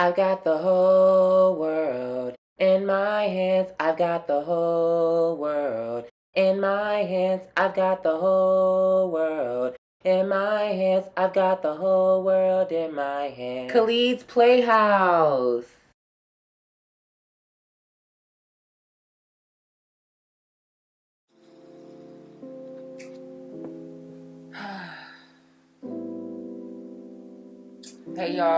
I've got the whole world in my hands. I've got the whole world in my hands. I've got the whole world in my hands. I've got the whole world in my hands. Khalid's Playhouse. Hey y'all.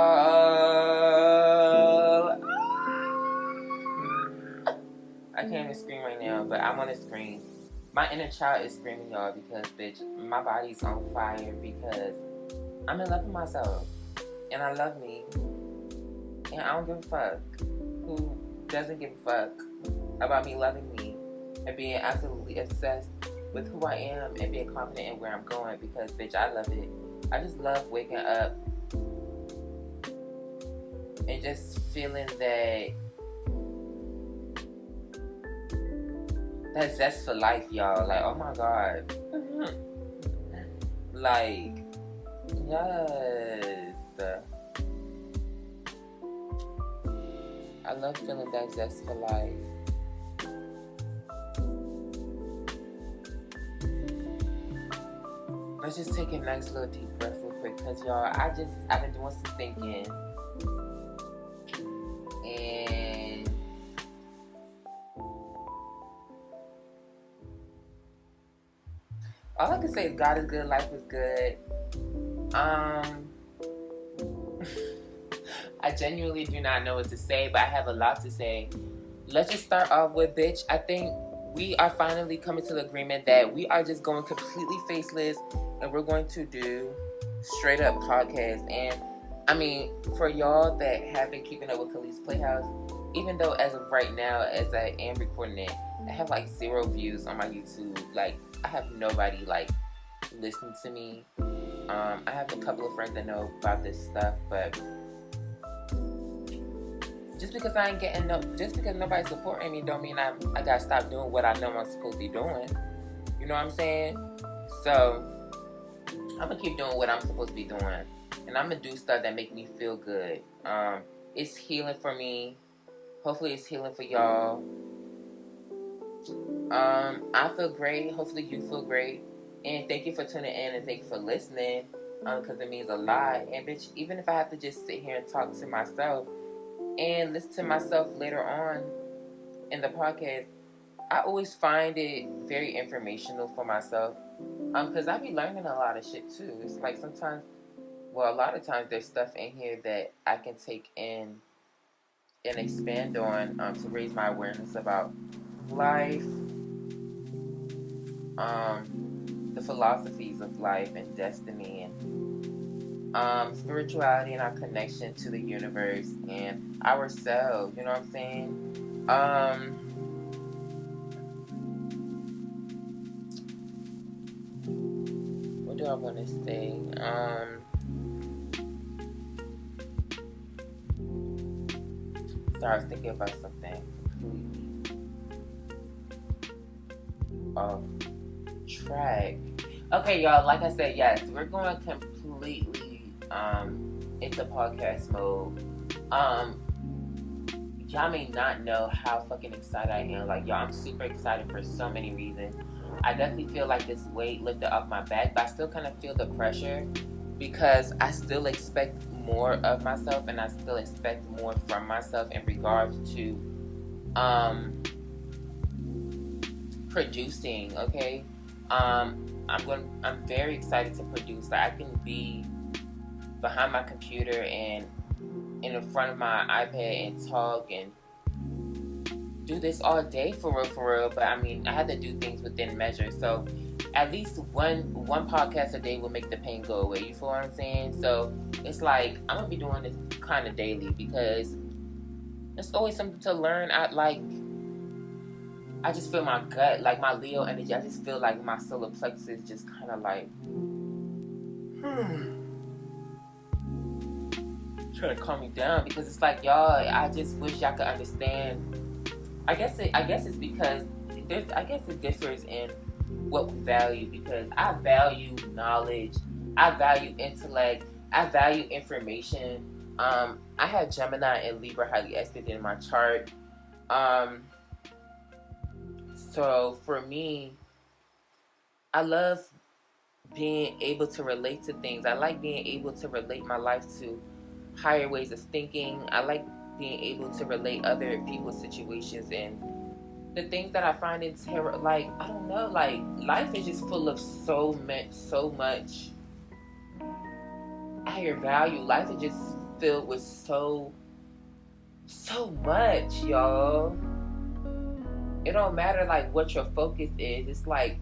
I can't even scream right now, but I want to scream. My inner child is screaming, y'all, because bitch, my body's on fire because I'm in love with myself and I love me and I don't give a fuck who doesn't give a fuck about me loving me and being absolutely obsessed with who I am and being confident in where I'm going because bitch, I love it. I just love waking up and just feeling that zest for life, y'all. Like, oh my god. Like, yes. I love feeling that zest for life. Let's just take a nice little deep breath real quick, because y'all, I've been doing some thinking. And all I can say is God is good, life is good. I genuinely do not know what to say, but I have a lot to say. Let's just start off with, bitch, I think we are finally coming to the agreement that we are just going completely faceless and we're going to do straight up podcasts. And I mean, for y'all that have been keeping up with Khalid's Playhouse, even though as of right now, as I am recording it, I have like 0 views on my YouTube. Like, I have nobody like listening to me. I have a couple of friends that know about this stuff, but just because just because nobody's supporting me don't mean I gotta stop doing what I know I'm supposed to be doing. You know what I'm saying? So I'm gonna keep doing what I'm supposed to be doing, and I'm gonna do stuff that make me feel good. It's healing for me. Hopefully it's healing for y'all. I feel great. Hopefully you feel great. And thank you for tuning in and thank you for listening, because it means a lot. And bitch, even if I have to just sit here and talk to myself and listen to myself later on in the podcast, I always find it very informational for myself, because I be learning a lot of shit too. It's like a lot of times there's stuff in here that I can take in and expand on, to raise my awareness about life, the philosophies of life and destiny, and spirituality and our connection to the universe and ourselves. You know what I'm saying? What do I want to say? Sorry, I was thinking about something completely off track. Okay, y'all, like I said, yes, we're going completely into podcast mode. Y'all may not know how fucking excited I am. Like, y'all, I'm super excited for so many reasons. I definitely feel like this weight lifted off my back, but I still kind of feel the pressure because I still expect more of myself and I still expect more from myself in regards to producing. Okay, I'm very excited to produce. Like, I can be behind my computer and in front of my iPad and talk and do this all day for real. But I mean, I have to do things within measure. So at least one podcast a day will make the pain go away. You feel what I'm saying? So it's like I'm gonna be doing this kind of daily because there's always something to learn. I just feel my gut, like my Leo energy. I just feel like my solar plexus just kind of like trying to calm me down, because it's like, y'all, I just wish y'all could understand. I guess it's because it differs in what we value, because I value knowledge, I value intellect, I value information, I have Gemini and Libra highly aspected in my chart. So for me, I love being able to relate to things. I like being able to relate my life to higher ways of thinking. I like being able to relate other people's situations and the things that I find in terror. Like, I don't know, like life is just full of so much higher value. Life is just filled with so much, y'all. It don't matter like what your focus is. It's like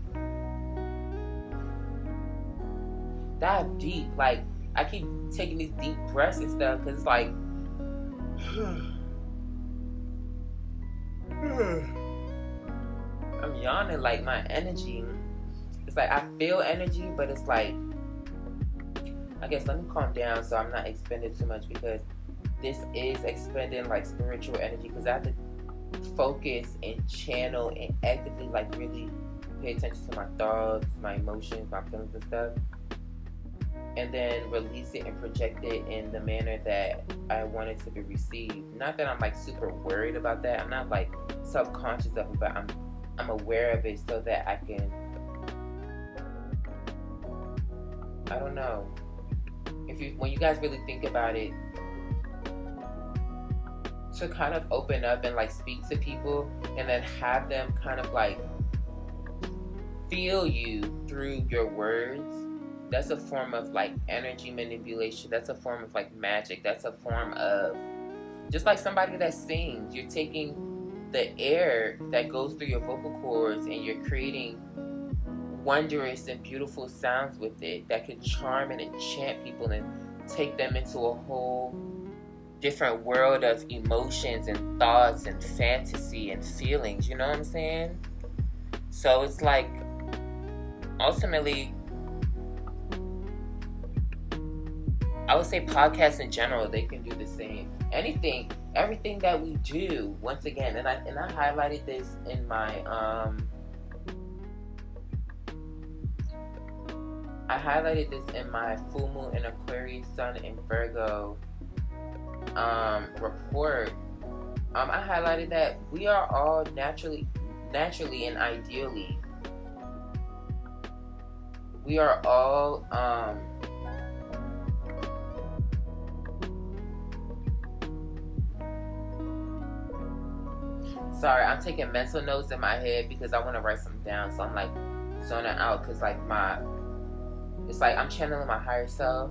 dive deep. Like, I keep taking these deep breaths and stuff because it's like I'm yawning. Like, my energy, it's like I feel energy, but it's like, I guess let me calm down so I'm not expending too much, because this is expending like spiritual energy, because I have to focus and channel and actively like really pay attention to my thoughts, my emotions, my feelings and stuff, and then release it and project it in the manner that I want it to be received. Not that I'm like super worried about that. I'm not like self-conscious of it, but I'm aware of it so that I can, I don't know. When you guys really think about it, to kind of open up and like speak to people and then have them kind of like feel you through your words, that's a form of like energy manipulation. That's a form of like magic. That's a form of, just like somebody that sings, you're taking the air that goes through your vocal cords and you're creating wondrous and beautiful sounds with it that can charm and enchant people and take them into a whole different world of emotions and thoughts and fantasy and feelings. You know what I'm saying? So it's like, ultimately, I would say podcasts in general, they can do the same. Everything that we do, once again, and I highlighted this in my full moon in Aquarius, Sun in Virgo report. I highlighted that we are all naturally and ideally, we are all sorry, I'm taking mental notes in my head because I want to write something down, so I'm like zoning out, because like it's like I'm channeling my higher self,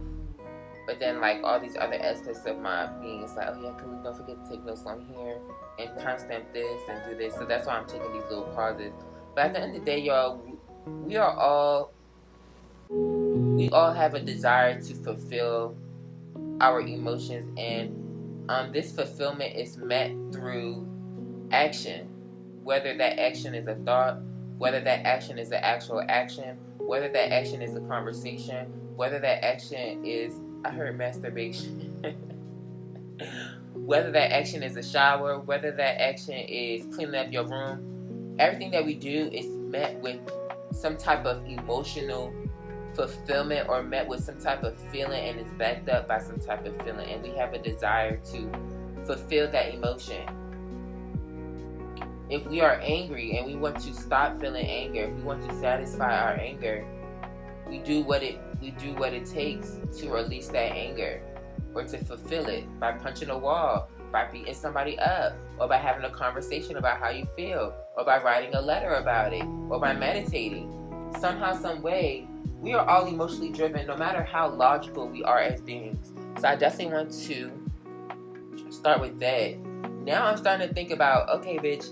but then like all these other aspects of my being, it's like, oh yeah, don't forget to take notes on here and timestamp this and do this. So that's why I'm taking these little pauses. But at the end of the day, y'all, we all have a desire to fulfill our emotions, and this fulfillment is met through action. Whether that action is a thought, whether that action is an actual action, whether that action is a conversation, whether that action is, I heard masturbation, whether that action is a shower, whether that action is cleaning up your room, everything that we do is met with some type of emotional fulfillment or met with some type of feeling, and is backed up by some type of feeling, and we have a desire to fulfill that emotion. If we are angry and we want to stop feeling anger, if we want to satisfy our anger, we do what it takes to release that anger or to fulfill it by punching a wall, by beating somebody up, or by having a conversation about how you feel, or by writing a letter about it, or by meditating. Somehow, some way, we are all emotionally driven, no matter how logical we are as beings. So I definitely want to start with that. Now I'm starting to think about, okay, bitch,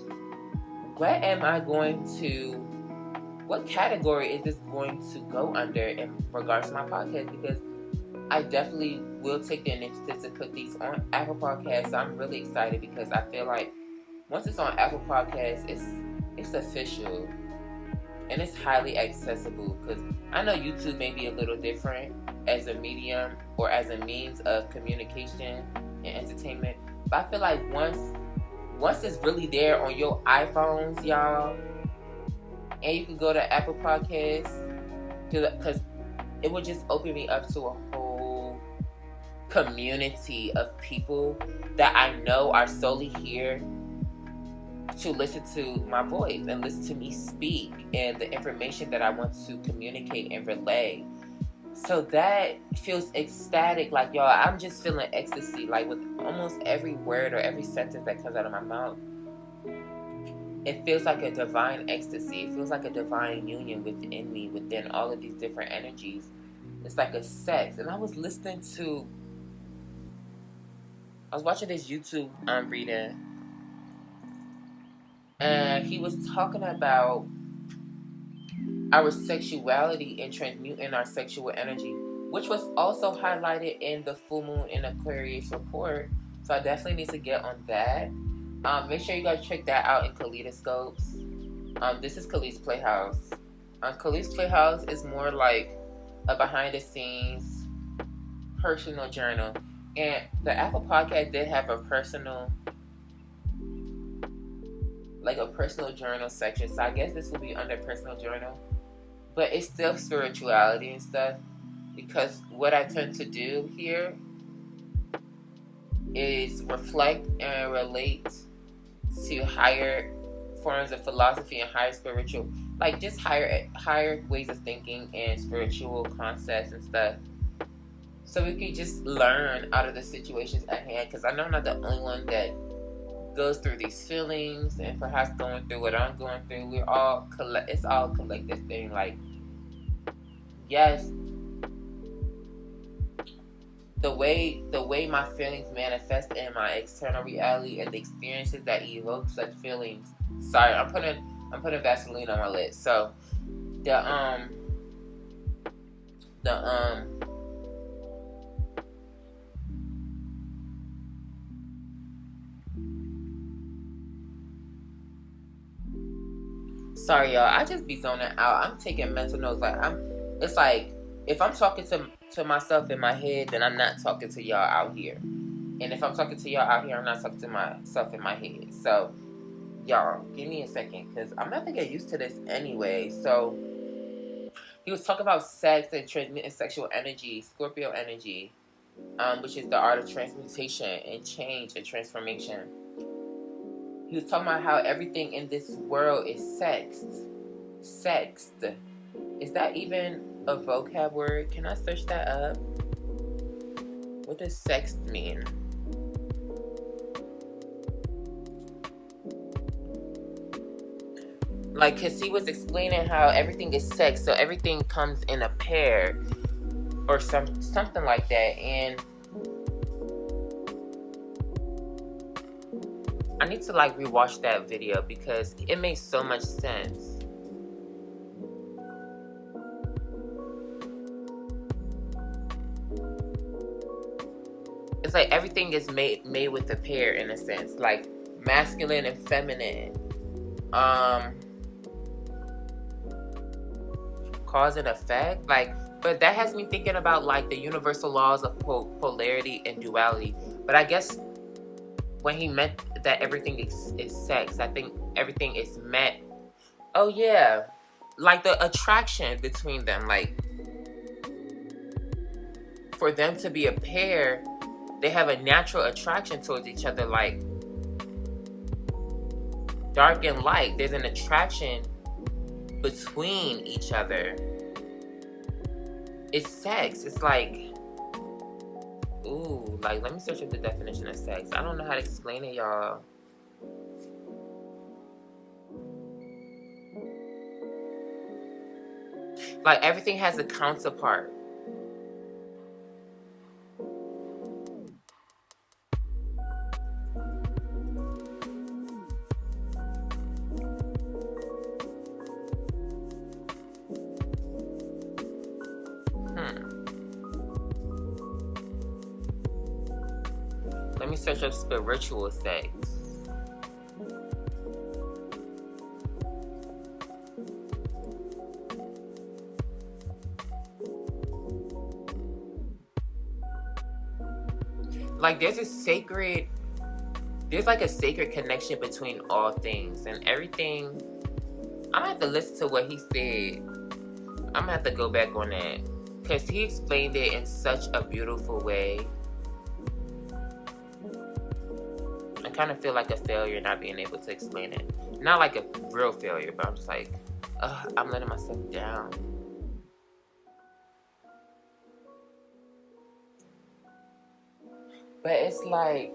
what category is this going to go under in regards to my podcast? Because I definitely will take the initiative to put these on Apple Podcasts. So I'm really excited because I feel like once it's on Apple Podcasts, it's official and it's highly accessible. Because I know YouTube may be a little different as a medium or as a means of communication and entertainment, but I feel like once it's really there on your iPhones, y'all, and you can go to Apple Podcasts, because it would just open me up to a whole community of people that I know are solely here to listen to my voice and listen to me speak and the information that I want to communicate and relay. So that feels ecstatic. Like, y'all, I'm just feeling ecstasy. Like, with almost every word or every sentence that comes out of my mouth, it feels like a divine ecstasy. It feels like a divine union within me, within all of these different energies. It's like a sex. And I was watching this YouTube reading, and he was talking about our sexuality and transmuting our sexual energy, which was also highlighted in the full moon in Aquarius report. So I definitely need to get on that. Make sure you guys check that out in Kaleidoscopes. This is Khalid's Playhouse. Khalid's Playhouse is more like a behind the scenes personal journal. And the Apple Podcast did have a personal journal section. So I guess this will be under personal journal. But it's still spirituality and stuff. Because what I tend to do here is reflect and relate to higher forms of philosophy and higher spiritual, like just higher ways of thinking and spiritual concepts and stuff. So we can just learn out of the situations at hand. Because I know I'm not the only one that goes through these feelings and perhaps going through what I'm going through. It's all a collective thing. Like, yes, the way my feelings manifest in my external reality and the experiences that evoke such feelings. Sorry, I'm putting Vaseline on my lips. So sorry, y'all. I just be zoning out. I'm taking mental notes. It's like if I'm talking to myself in my head, then I'm not talking to y'all out here. And if I'm talking to y'all out here, I'm not talking to myself in my head. So, y'all, give me a second, because I'm not going to get used to this anyway. So, he was talking about sex and transmitting sexual energy, Scorpio energy, which is the art of transmutation and change and transformation. He was talking about how everything in this world is sexed. Is that even a vocab word? Can I search that up? What does sext mean? Like, cause he was explaining how everything is sex, so everything comes in a pair or something like that. And I need to rewatch that video because it makes so much sense. It's like everything is made with a pair in a sense, like masculine and feminine, cause and effect. But that has me thinking about the universal laws of polarity and duality. But I guess when he meant that everything is sex, I think everything is meant. Oh yeah, the attraction between them, for them to be a pair. They have a natural attraction towards each other, like dark and light. There's an attraction between each other. It's sex. It's ooh, let me search up the definition of sex. I don't know how to explain it, y'all. Everything has a counterpart. Let me search up spiritual sex. There's a sacred connection between all things and everything. I'm gonna have to listen to what he said. I'm gonna have to go back on that because he explained it in such a beautiful way. kind of feel like a failure not being able to explain it. Not like a real failure, but I'm just like, I'm letting myself down. But it's like,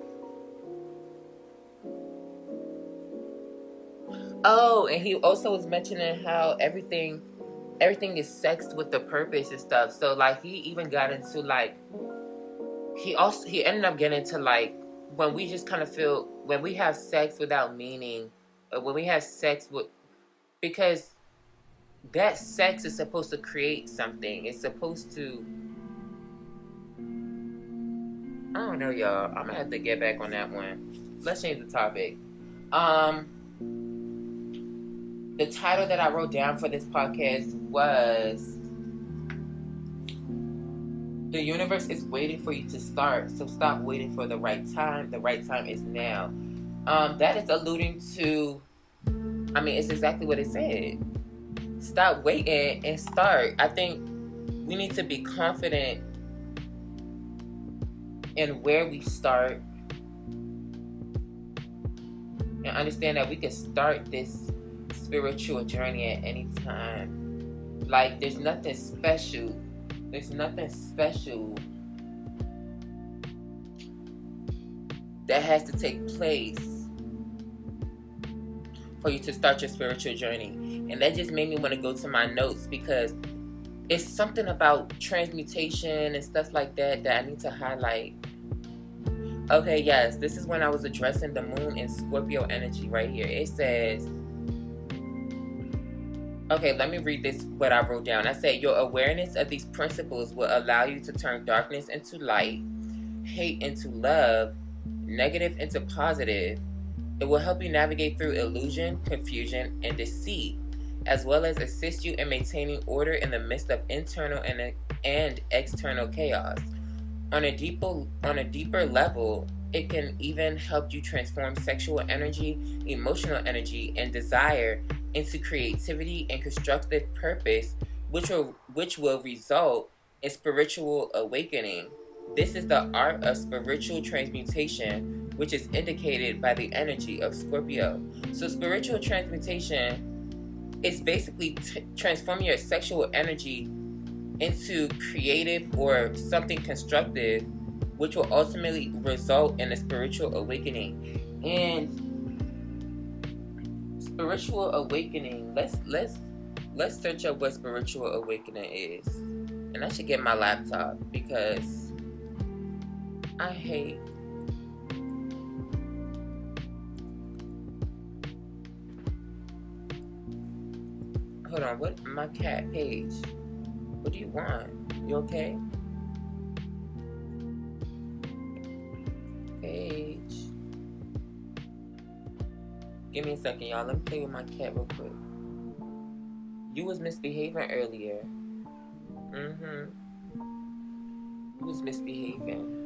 oh, and he also was mentioning how everything is sexed with the purpose and stuff. So like, he even got into like, he ended up getting into like, when we just kind of feel, when we have sex without meaning, or when we have sex with, because that sex is supposed to create something. It's supposed to, I don't know, y'all. I'm gonna have to get back on that one. Let's change the topic. The title that I wrote down for this podcast was "The Universe is Waiting for You to Start, so stop waiting for the right time. The right time is now." That is alluding to, I mean, it's exactly what it said. Stop waiting and start. I think we need to be confident in where we start and understand that we can start this spiritual journey at any time. Like, there's nothing special. There's nothing special that has to take place for you to start your spiritual journey. And that just made me want to go to my notes, because it's something about transmutation and stuff like that I need to highlight. Okay, yes, this is when I was addressing the moon in Scorpio energy right here. It says, okay, let me read this, what I wrote down. I said, your awareness of these principles will allow you to turn darkness into light, hate into love, negative into positive. It will help you navigate through illusion, confusion, and deceit, as well as assist you in maintaining order in the midst of internal and external chaos. On a deeper level, it can even help you transform sexual energy, emotional energy, and desire into creativity and constructive purpose, which will result in spiritual awakening. This is the art of spiritual transmutation, which is indicated by the energy of Scorpio. So spiritual transmutation is basically transforming your sexual energy into creative or something constructive, which will ultimately result in a spiritual awakening. And spiritual awakening, let's search up what spiritual awakening is. And I should get my laptop, because I hate hold on, what my cat Paige? What do you want? You okay? Paige. Give me a second, y'all. Let me play with my cat real quick. You was misbehaving earlier. You was misbehaving.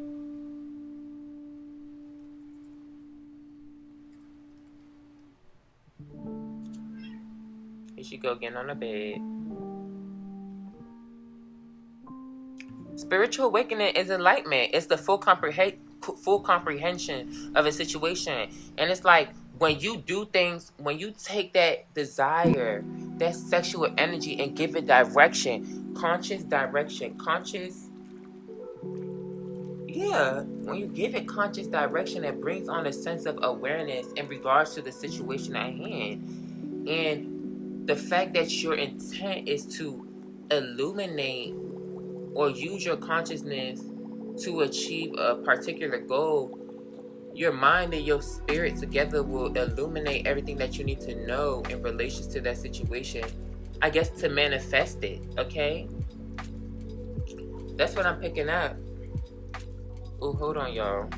Here she go, getting on the bed. Spiritual awakening is enlightenment. It's the full comprehension of a situation. And it's like, when you do things, when you take that desire, that sexual energy, and give it direction, conscious direction, when you give it conscious direction, it brings on a sense of awareness in regards to the situation at hand. And the fact that your intent is to illuminate or use your consciousness to achieve a particular goal, your mind and your spirit together will illuminate everything that you need to know in relation to that situation, I guess, to manifest it, okay? That's what I'm picking up. Oh, hold on, y'all.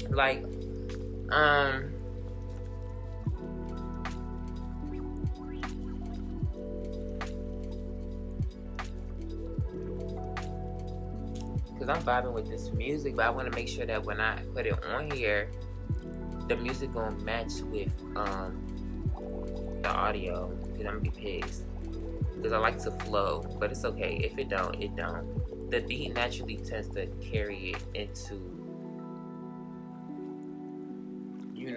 Like, because I'm vibing with this music, but I want to make sure that when I put it on here, the music gonna match with the audio, because I'm gonna be pissed. because I like to flow, but it's okay. If it don't, it don't. The beat naturally tends to carry it into, it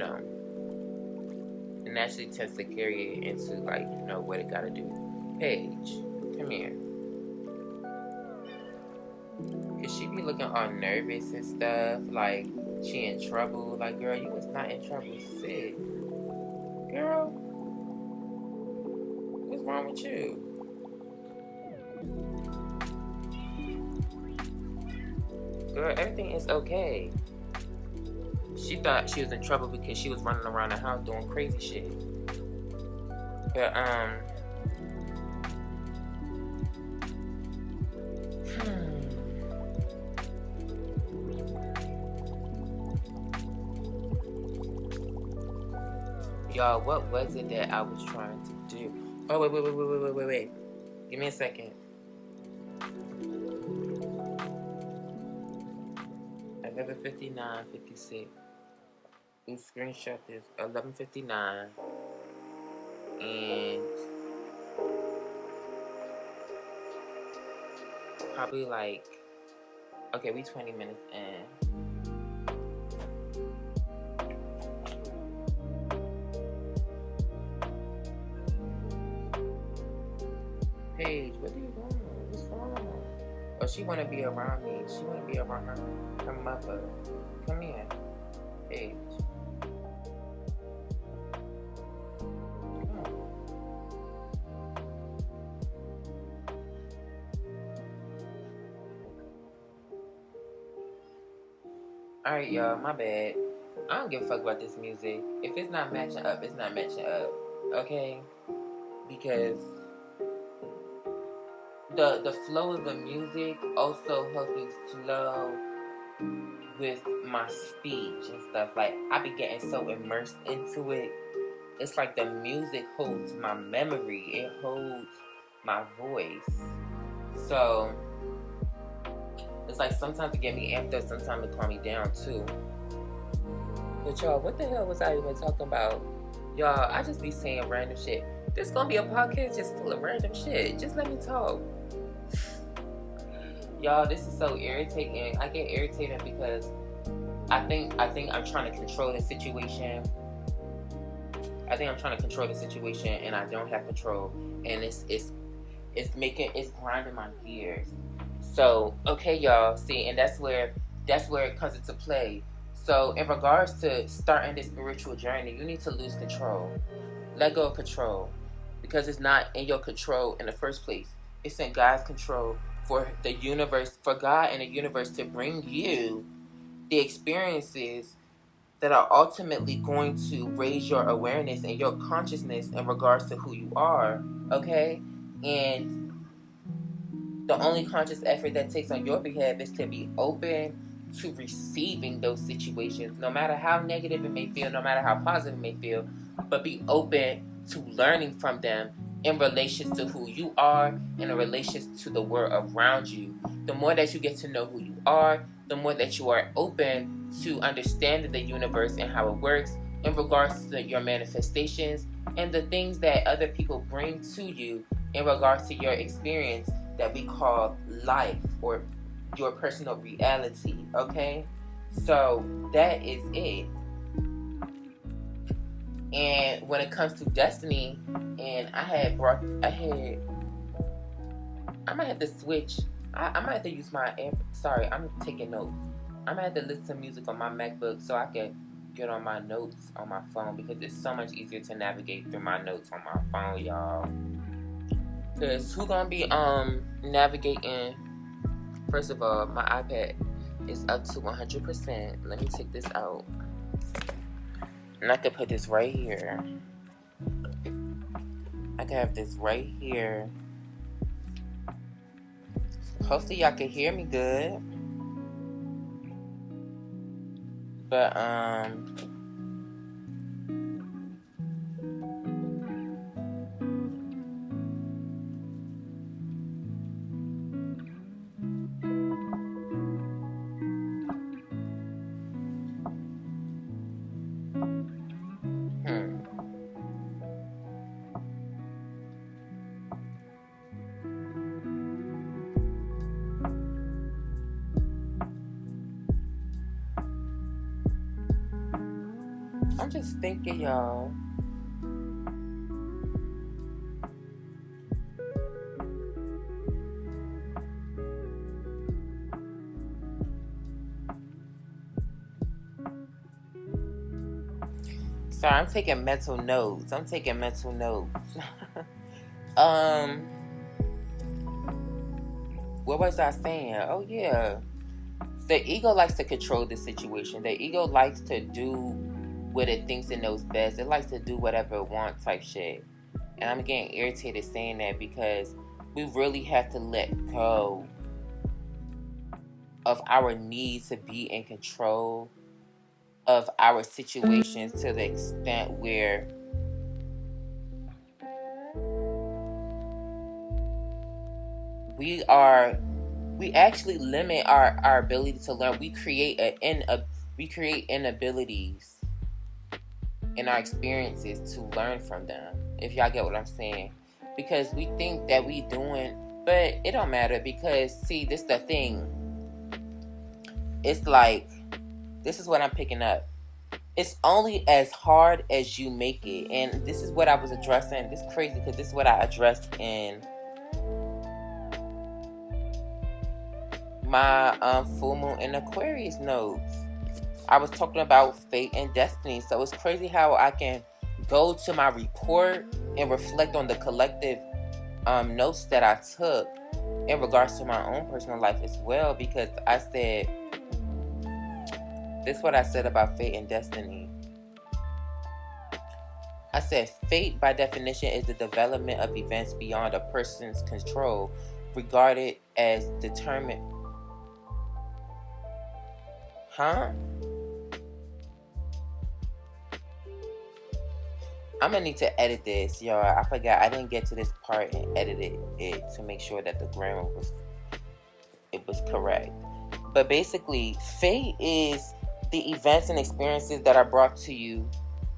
naturally tends to carry it into, like, what it gotta do. Paige, come here. Cause she be looking all nervous and stuff, like she in trouble. Like, girl, you was not in trouble. Sit. Girl, what's wrong with you? Girl, everything is okay. She thought she was in trouble because she was running around the house doing crazy shit. But, y'all, what was it that I was trying to do? Oh, wait. Give me a second. 11:59:56. We screenshot this 11:59, and probably like, okay, we 20 minutes in. Paige, what are you doing? What's wrong? Oh, she wanna be around me. She wanna be around her mother. Come here, Paige. Come on. Alright, y'all, my bad. I don't give a fuck about this music. If it's not matching up, it's not matching up. Okay? Because the flow of the music also helps me flow with my speech and stuff. Like, I be getting so immersed into it. It's like the music holds my memory. It holds my voice. So it's like sometimes it get me amped up, sometimes it calm me down too. But y'all, what the hell was I even talking about? Y'all, I just be saying random shit. This gonna be a podcast just full of random shit. Just let me talk. Y'all, this is so irritating. I get irritated because I think I'm trying to control the situation. And I don't have control. And it's grinding my gears. So, okay, y'all, see, and that's where it comes into play. So, in regards to starting this spiritual journey, you need to lose control. Let go of control. Because it's not in your control in the first place. It's in God's control for the universe, for God and the universe to bring you the experiences that are ultimately going to raise your awareness and your consciousness in regards to who you are, okay? And the only conscious effort that takes on your behalf is to be open to receiving those situations, no matter how negative it may feel, no matter how positive it may feel, but be open to learning from them in relation to who you are, in relation to the world around you. The more that you get to know who you are, the more that you are open to understanding the universe and how it works in regards to your manifestations and the things that other people bring to you in regards to your experience that we call life or your personal reality, okay? So that is it. And when it comes to destiny, and I might have to switch. I might have to use sorry, I'm taking notes. I might have to listen to music on my MacBook so I can get on my notes on my phone, because it's so much easier to navigate through my notes on my phone, y'all. Because who gonna be navigating? First of all, my iPad is up to 100%. Let me take this out. And I can put this right here. I can have this right here. Hopefully y'all can hear me good. But I'm just thinking, y'all. Sorry, I'm taking mental notes. um, what was I saying? Oh yeah. The ego likes to control the situation. The ego likes to do what it thinks it knows best. It likes to do whatever it wants type shit. And I'm getting irritated saying that because we really have to let go of our need to be in control of our situations to the extent where we actually limit our ability to learn. We create inabilities in our experiences to learn from them, if y'all get what I'm saying. Because we think that we doing, but it don't matter, because see, this the thing. It's like, this is what I'm picking up. It's only as hard as you make it. And this is what I was addressing. This is crazy because this is what I addressed in my full moon in Aquarius notes. I was talking about fate and destiny. So it's crazy how I can go to my report and reflect on the collective notes that I took in regards to my own personal life as well, because I said, this is what I said about fate and destiny. I said, fate by definition is the development of events beyond a person's control, regarded as determined. I'm gonna need to edit this, y'all. I forgot I didn't get to this part and edited it to make sure that the grammar was correct. But basically, fate is the events and experiences that are brought to you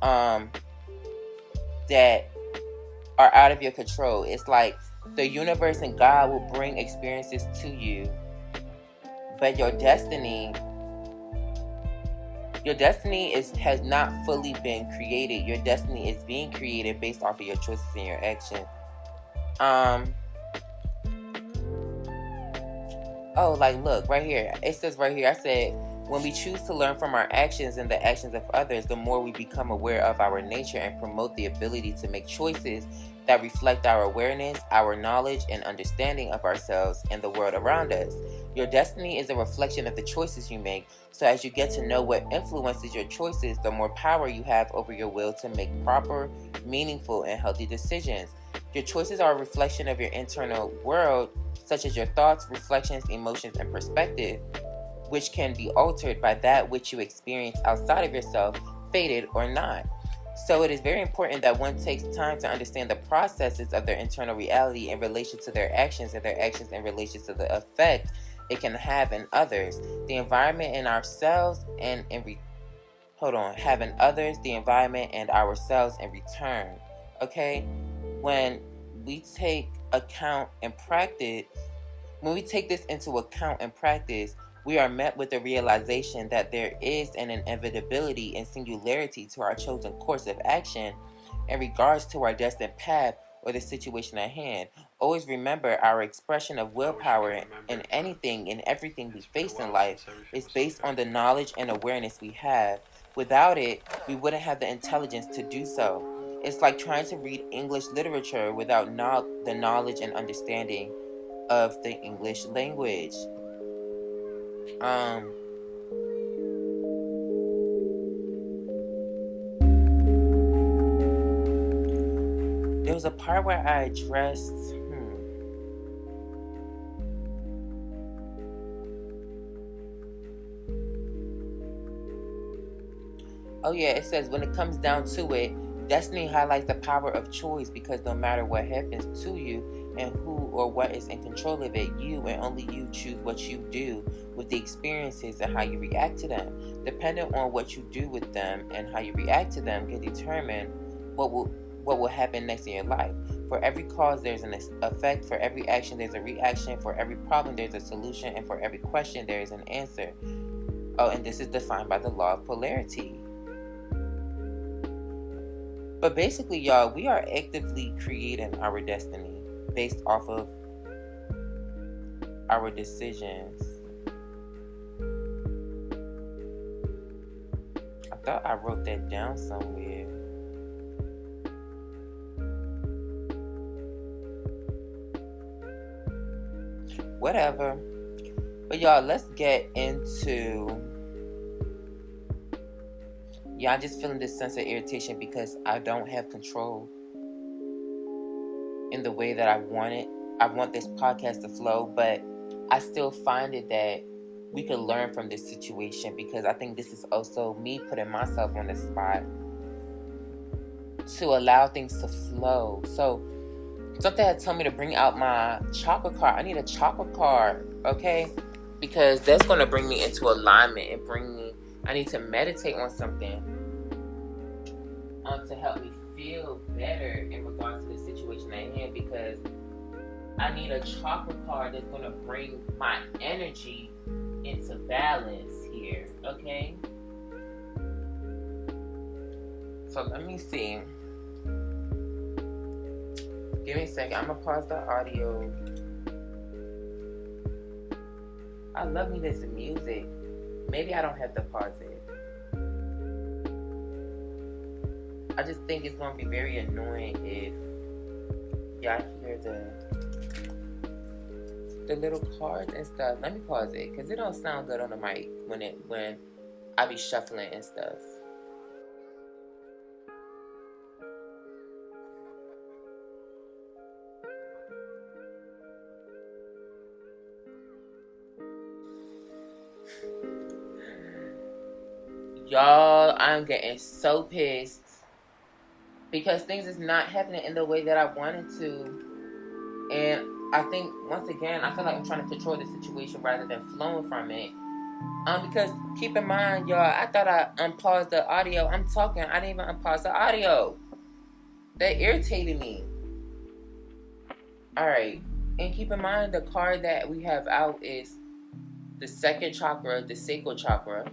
that are out of your control. It's like the universe and God will bring experiences to you, but your destiny has not fully been created. Your destiny is being created based off of your choices and your action. Like, look right here. It says right here, I said, when we choose to learn from our actions and the actions of others, the more we become aware of our nature and promote the ability to make choices that reflect our awareness, our knowledge, and understanding of ourselves and the world around us. Your destiny is a reflection of the choices you make. So as you get to know what influences your choices, the more power you have over your will to make proper, meaningful, and healthy decisions. Your choices are a reflection of your internal world, such as your thoughts, reflections, emotions, and perspective, which can be altered by that which you experience outside of yourself, fated or not. So it is very important that one takes time to understand the processes of their internal reality in relation to their actions, and their actions in relation to the effect it can have in others, the environment and ourselves, and having others, the environment, and ourselves in return. Okay? When we take this into account and practice, we are met with the realization that there is an inevitability and singularity to our chosen course of action in regards to our destined path or the situation at hand. Always remember, our expression of willpower in anything and everything we face in life is based on the knowledge and awareness we have. Without it, we wouldn't have the intelligence to do so. It's like trying to read English literature without the knowledge and understanding of the English language. There was a part where I addressed it says, when it comes down to it, destiny highlights the power of choice, because no matter what happens to you and who or what is in control of it, you and only you choose what you do with the experiences and how you react to them. Depending on what you do with them and how you react to them can determine what will happen next in your life. For every cause, there's an effect. For every action, there's a reaction. For every problem, there's a solution. And for every question, there is an answer. And this is defined by the law of polarity. But basically, y'all, we are actively creating our destiny based off of our decisions. I thought I wrote that down somewhere. Whatever. But y'all, let's get into... Yeah, I'm just feeling this sense of irritation because I don't have control in the way that I want it. I want this podcast to flow, but I still find it that we could learn from this situation, because I think this is also me putting myself on the spot to allow things to flow. So something had told me to bring out my chakra card. I need a chakra card, okay? Because that's going to bring me into alignment and I need to meditate on something to help me feel better in regards to the situation at hand, because I need a chakra card that's going to bring my energy into balance here, okay? So let me see. Give me a second. I'm going to pause the audio. I love me this music. Maybe I don't have to pause it. I just think it's going to be very annoying if y'all hear the little cards and stuff. Let me pause it, because it don't sound good on the mic when I be shuffling and stuff. Y'all, I'm getting so pissed because things is not happening in the way that I wanted to. And I think, once again, I feel like I'm trying to control the situation rather than flowing from it. Because keep in mind, y'all, I thought I unpaused the audio. I'm talking. I didn't even unpause the audio. That irritated me. Alright. And keep in mind, the card that we have out is the second chakra, the sacral chakra.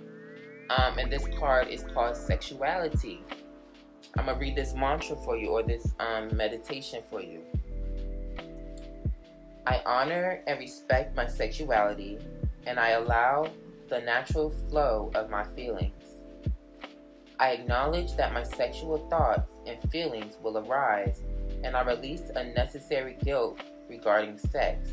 And this card is called sexuality. I'm going to read this mantra for you, or this meditation for you. I honor and respect my sexuality, and I allow the natural flow of my feelings. I acknowledge that my sexual thoughts and feelings will arise, and I release unnecessary guilt regarding sex.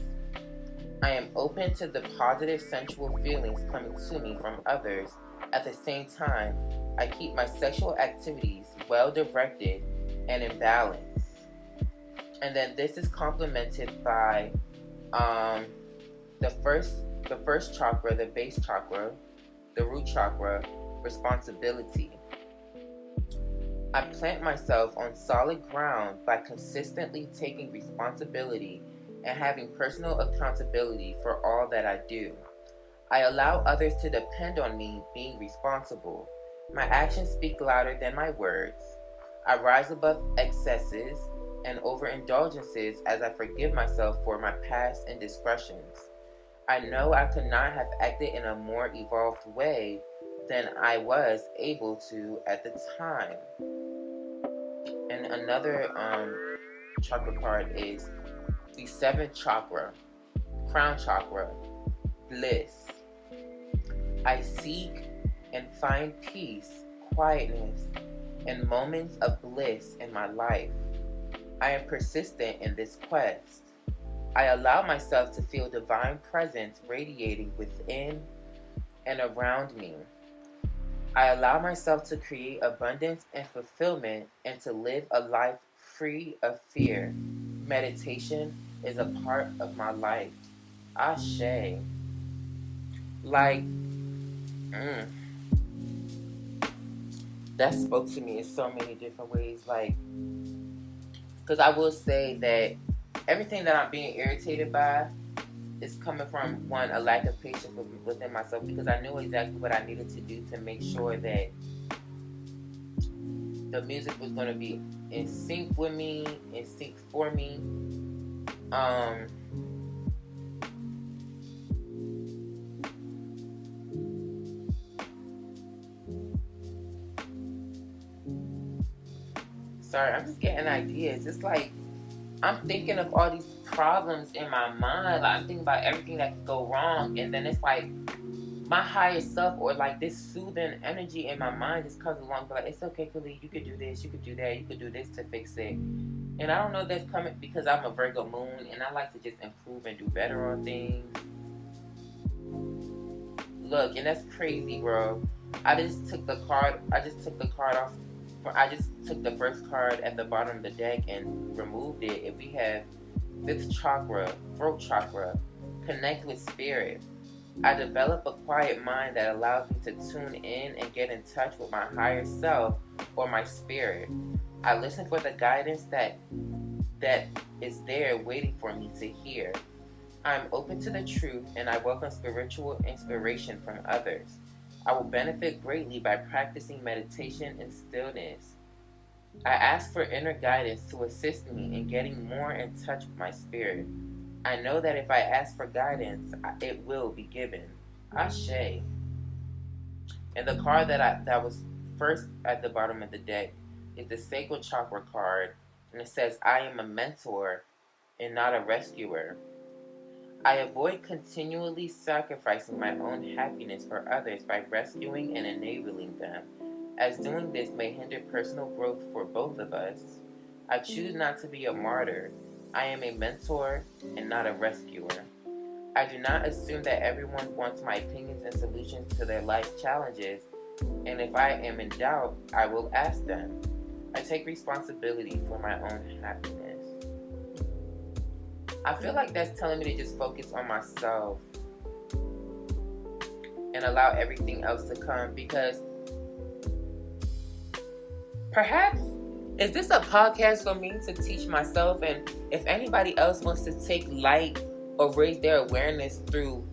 I am open to the positive sensual feelings coming to me from others. At the same time, I keep my sexual activities well directed and in balance. And then this is complemented by the first chakra, the base chakra, the root chakra, responsibility. I plant myself on solid ground by consistently taking responsibility and having personal accountability for all that I do. I allow others to depend on me being responsible. My actions speak louder than my words. I rise above excesses and overindulgences as I forgive myself for my past indiscretions. I know I could not have acted in a more evolved way than I was able to at the time. And another chakra card is the seventh chakra, crown chakra, bliss. I seek and find peace, quietness, and moments of bliss in my life. I am persistent in this quest. I allow myself to feel divine presence radiating within and around me. I allow myself to create abundance and fulfillment and to live a life free of fear. Meditation is a part of my life. Ashe. That spoke to me in so many different ways. Because I will say that everything that I'm being irritated by is coming from, one, a lack of patience within myself, because I knew exactly what I needed to do to make sure that the music was going to be in sync with me, in sync for me. sorry, I'm just getting ideas. It's like I'm thinking of all these problems in my mind. Like, I'm thinking about everything that could go wrong, and then it's like my higher self or like this soothing energy in my mind just comes along, but like, it's okay, Khalid, you could do this, you could do that, you could do this to fix it. And I don't know if that's coming because I'm a Virgo moon and I like to just improve and do better on things. Look, and that's crazy, bro. I just took the card off. I just took the first card at the bottom of the deck and removed it. And we have 5th chakra, throat chakra, connect with spirit. I develop a quiet mind that allows me to tune in and get in touch with my higher self or my spirit. I listen for the guidance that is there waiting for me to hear. I'm open to the truth and I welcome spiritual inspiration from others. I will benefit greatly by practicing meditation and stillness. I ask for inner guidance to assist me in getting more in touch with my spirit. I know that if I ask for guidance, it will be given. Ashe. And the card that was first at the bottom of the deck is the sacral chakra card, and it says, I am a mentor and not a rescuer. I avoid continually sacrificing my own happiness for others by rescuing and enabling them, as doing this may hinder personal growth for both of us. I choose not to be a martyr. I am a mentor and not a rescuer. I do not assume that everyone wants my opinions and solutions to their life challenges, and if I am in doubt, I will ask them. I take responsibility for my own happiness. I feel like that's telling me to just focus on myself and allow everything else to come, because perhaps is this a podcast for me to teach myself, and if anybody else wants to take light or raise their awareness through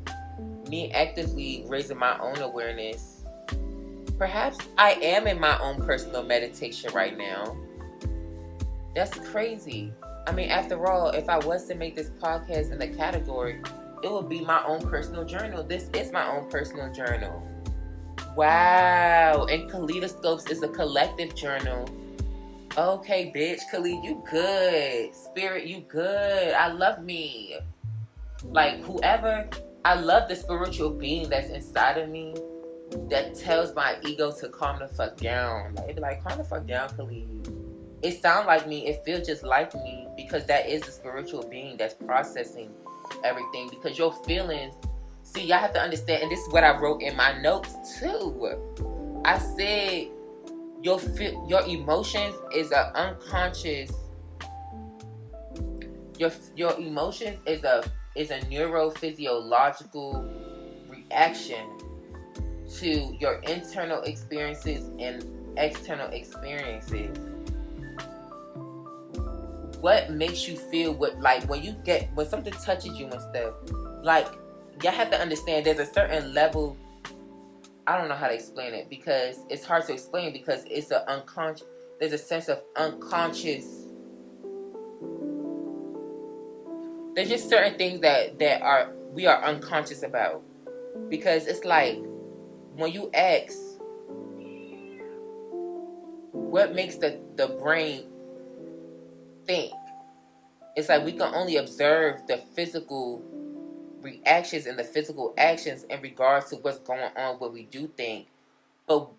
me actively raising my own awareness, perhaps I am in my own personal meditation right now. That's crazy. I mean, after all, if I was to make this podcast in the category, it would be my own personal journal. This is my own personal journal. Wow. And Kaleidoscopes is a collective journal. Okay, bitch. Khalid, you good. Spirit, you good. I love me. Like, whoever, I love the spiritual being that's inside of me that tells my ego to calm the fuck down. Like, it be like, calm the fuck down, Khalid. It sounds like me. It feels just like me, because that is the spiritual being that's processing everything. Because your feelings, see, y'all have to understand, and this is what I wrote in my notes too. I said your emotions is an unconscious. Your emotions is a neurophysiological reaction to your internal experiences and external experiences. What makes you feel what, like, when something touches you and stuff, like, y'all have to understand there's a certain level, I don't know how to explain it because it's hard to explain, because it's an unconscious, there's a sense of unconscious, there's just certain things that we are unconscious about, because it's like, when you ask, what makes the brain think? It's like we can only observe the physical reactions and the physical actions in regards to what's going on, what we do think. But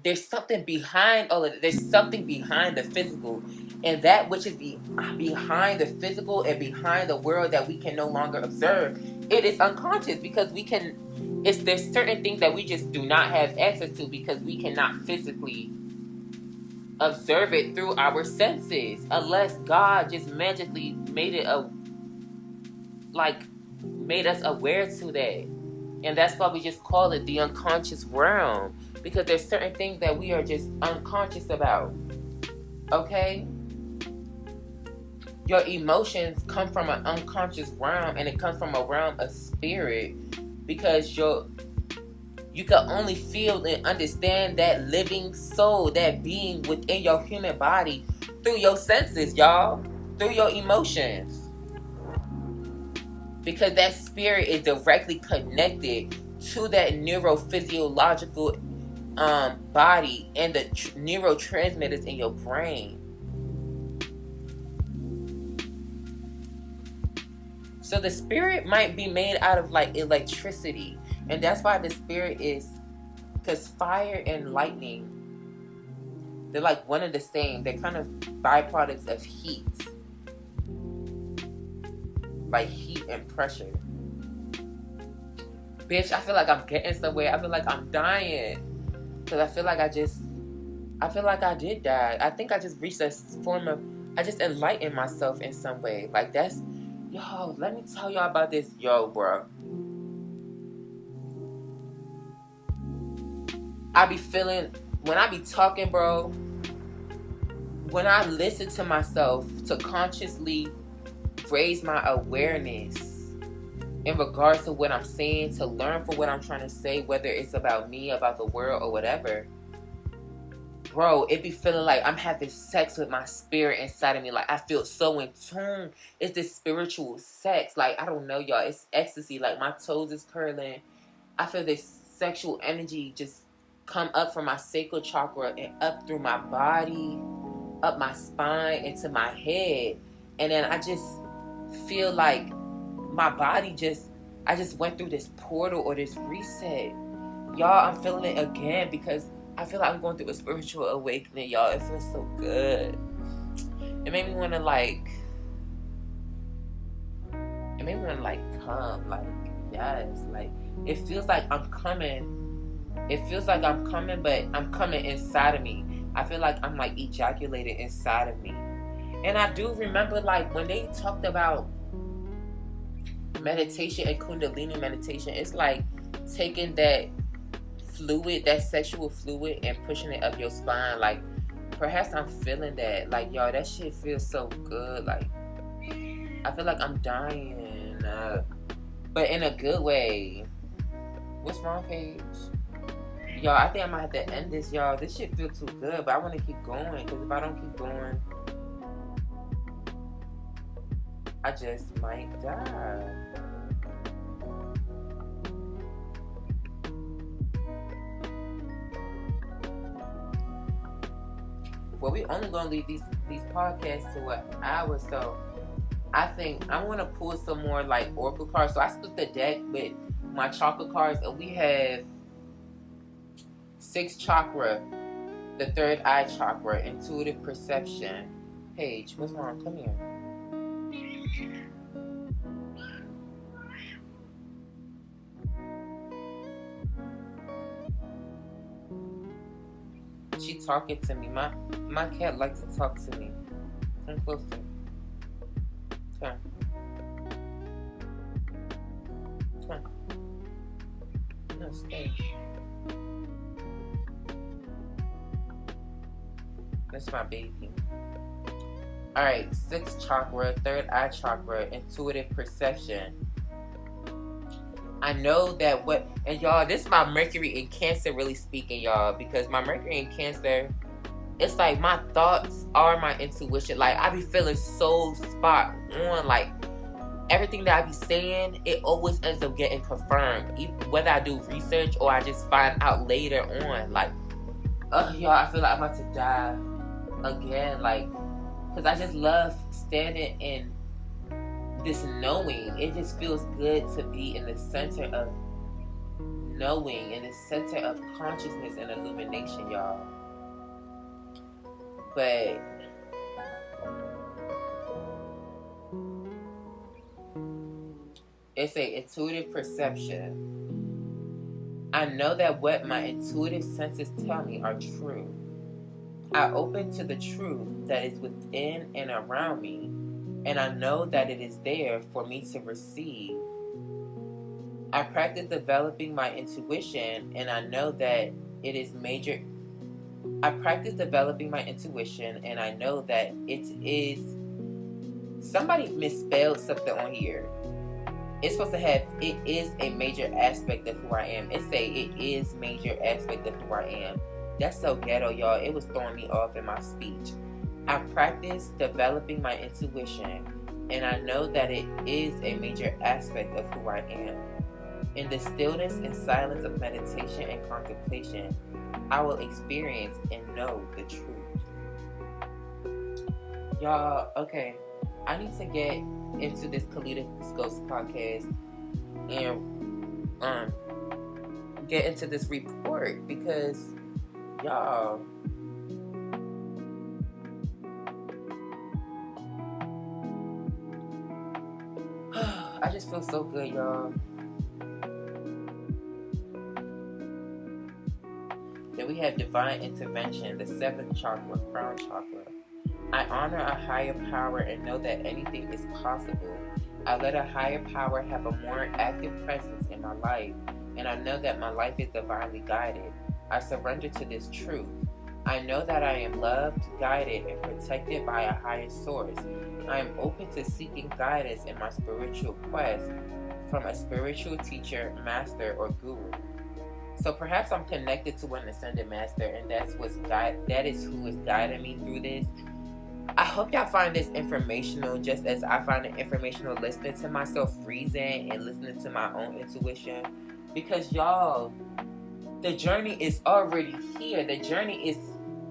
there's something behind all of it. There's something behind the physical. And that which is behind the physical and behind the world that we can no longer observe, it is unconscious, because there's certain things that we just do not have access to, because we cannot physically observe it through our senses, unless God just magically made us aware to that. And that's why we just call it the unconscious realm, because there's certain things that we are just unconscious about. Okay? Your emotions come from an unconscious realm, and it comes from a realm of spirit, because you can only feel and understand that living soul, that being within your human body, through your senses, y'all. Through your emotions. Because that spirit is directly connected to that neurophysiological body and the neurotransmitters in your brain. So the spirit might be made out of like electricity, and that's why the spirit is, because fire and lightning, they're like one and the same. They're kind of byproducts of heat, like heat and pressure. Bitch, I feel like I'm getting somewhere. I feel like I'm dying, because I feel like I did die. I think I just reached a form of, I just enlightened myself in some way. Like that's, yo, let me tell y'all about this. Yo, bro. I be feeling, when I be talking, bro, when I listen to myself to consciously raise my awareness in regards to what I'm saying, to learn for what I'm trying to say, whether it's about me, about the world, or whatever, bro, it be feeling like I'm having sex with my spirit inside of me. Like, I feel so in tune. It's this spiritual sex. Like, I don't know, y'all. It's ecstasy. Like, my toes is curling. I feel this sexual energy just come up from my sacral chakra and up through my body, up my spine, into my head. And then I just feel like my body I just went through this portal or this reset. Y'all, I'm feeling it again because I feel like I'm going through a spiritual awakening, y'all. It feels so good. It made me want to come. Like, yes. Like, it feels like I'm coming. It feels like I'm coming, but I'm coming inside of me. I feel like I'm like ejaculated inside of me. And I do remember like when they talked about meditation and Kundalini meditation, it's like taking that fluid, that sexual fluid, and pushing it up your spine. Like, perhaps I'm feeling that. Like, y'all, that shit feels so good. Like, I feel like I'm dying, but in a good way. What's wrong, Paige? Y'all, I think I might have to end this, y'all. This shit feels too good, but I want to keep going, because if I don't keep going, I just might die. Well, we only gonna leave these podcasts to an hour, so I think I want to pull some more like oracle cards. So I split the deck with my chakra cards, and we have 6th chakra, the 3rd eye chakra, intuitive perception. Paige, what's wrong? Come here. She talking to me. My cat likes to talk to me. Come closer. Come. Come. No, stay. That's my baby. Alright, 6th chakra, 3rd eye chakra, intuitive perception. I know that and y'all, this is my Mercury in Cancer really speaking, y'all, because my Mercury in Cancer, it's like my thoughts are my intuition. Like, I be feeling so spot on. Like, everything that I be saying, it always ends up getting confirmed, whether I do research or I just find out later on. Like, y'all, I feel like I'm about to die again. Like, because I just love standing in this knowing. It just feels good to be in the center of knowing, in the center of consciousness and illumination, y'all. But it's a intuitive perception. I know that what my intuitive senses tell me are true. I open to the truth that is within and around me, and I know that it is there for me to receive. I practice developing my intuition, and I know that it is major. I practice developing my intuition, and I know that it is. Somebody misspelled something on here. It's supposed to have, it is a major aspect of who I am. It say it is major aspect of who I am. That's so ghetto, y'all. It was throwing me off in my speech. I practice developing my intuition, and I know that it is a major aspect of who I am. In the stillness and silence of meditation and contemplation, I will experience and know the truth. Y'all, okay. I need to get into this Kaleidoscope podcast and get into this report because y'all, I just feel so good, y'all. Then we have divine intervention, the seventh chakra, crown chakra. I honor a higher power and know that anything is possible. I let a higher power have a more active presence in my life, and I know that my life is divinely guided. I surrender to this truth. I know that I am loved, guided, and protected by a higher source. I am open to seeking guidance in my spiritual quest from a spiritual teacher, master, or guru. So perhaps I'm connected to an ascended master, and that is who is guiding me through this. I hope y'all find this informational, just as I find it informational listening to myself reason and listening to my own intuition. Because y'all, the journey is already here. The journey is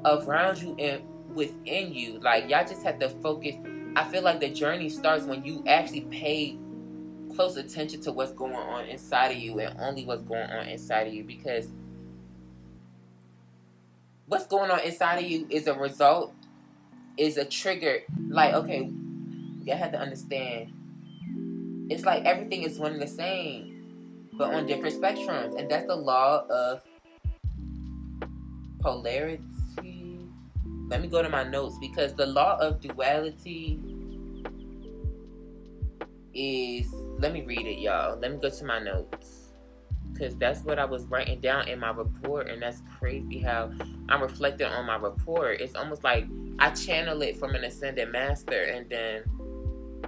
around you and within you. Like, y'all just have to focus. I feel like the journey starts when you actually pay close attention to what's going on inside of you and only what's going on inside of you. Because what's going on inside of you is a result, is a trigger. Like, okay, you have to understand. It's like everything is one and the same, but on different spectrums. And that's the law of polarity. Let me go to my notes, because the law of duality is, let me read it, y'all. Let me go to my notes, because that's what I was writing down in my report. And that's crazy how I'm reflecting on my report. It's almost like I channel it from an ascended master, and then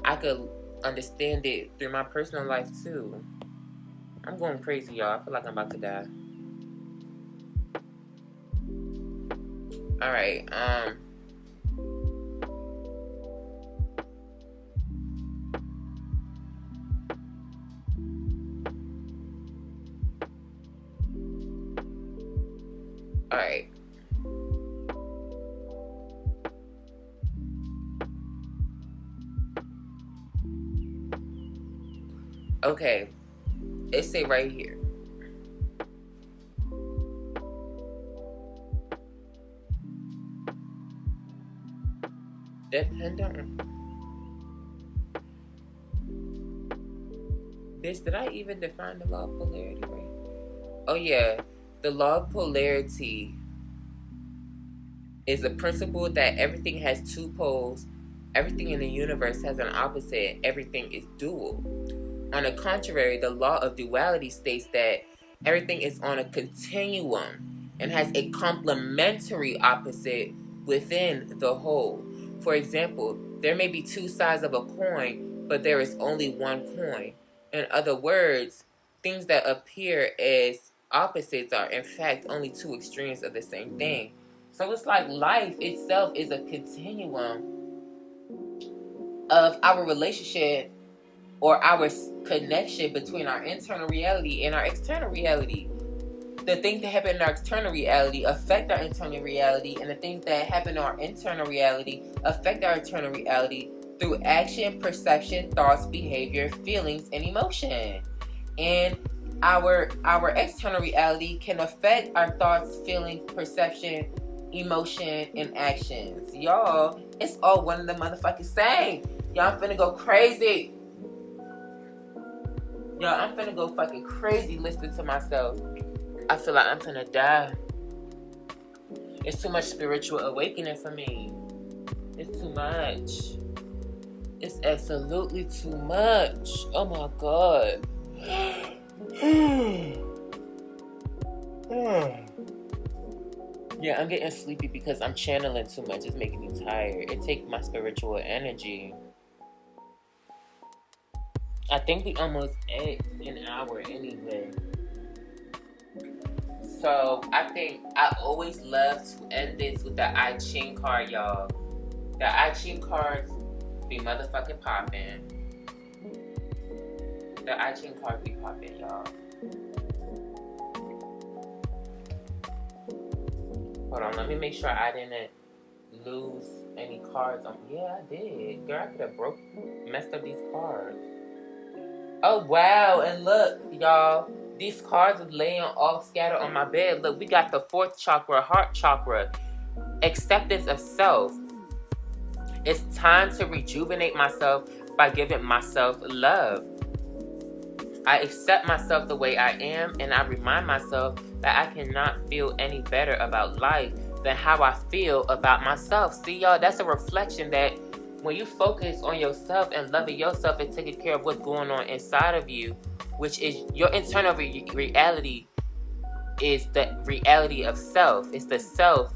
I could understand it through my personal life too. I'm going crazy, y'all. I feel like I'm about to die. Alright, Alright. Okay. It say right here. Dependent. Bitch, did I even define the law of polarity right? Oh yeah. The law of polarity is a principle that everything has two poles. Everything in the universe has an opposite. Everything is dual. On the contrary, the law of duality states that everything is on a continuum and has a complementary opposite within the whole. For example, there may be two sides of a coin, but there is only one coin. In other words, things that appear as opposites are in fact only two extremes of the same thing. So it's like life itself is a continuum of our relationship or our connection between our internal reality and our external reality. The things that happen in our external reality affect our internal reality, and the things that happen in our internal reality affect our internal reality through action, perception, thoughts, behavior, feelings, and emotion. And our external reality can affect our thoughts, feelings, perception, emotion, and actions. Y'all, it's all one of the motherfucking same. Y'all, I'm finna go crazy. Y'all, I'm finna go fucking crazy listening to myself. I feel like I'm finna die. It's too much spiritual awakening for me. It's too much. It's absolutely too much. Oh my God. Yeah, I'm getting sleepy because I'm channeling too much. It's making me tired. It takes my spiritual energy. I think we almost at an hour anyway. So I think I always love to end this with the I Ching card, y'all. The I Ching cards be motherfucking popping. The I Ching cards be popping, y'all. Hold on, let me make sure I didn't lose any cards on. Yeah, I did. Girl, I could have messed up these cards. Oh, wow. And look, y'all. These cards are laying all scattered on my bed. Look, we got the 4th chakra, heart chakra. Acceptance of self. It's time to rejuvenate myself by giving myself love. I accept myself the way I am, and I remind myself that I cannot feel any better about life than how I feel about myself. See, y'all, that's a reflection that when you focus on yourself and loving yourself and taking care of what's going on inside of you, which is your internal reality, is the reality of self. It's the self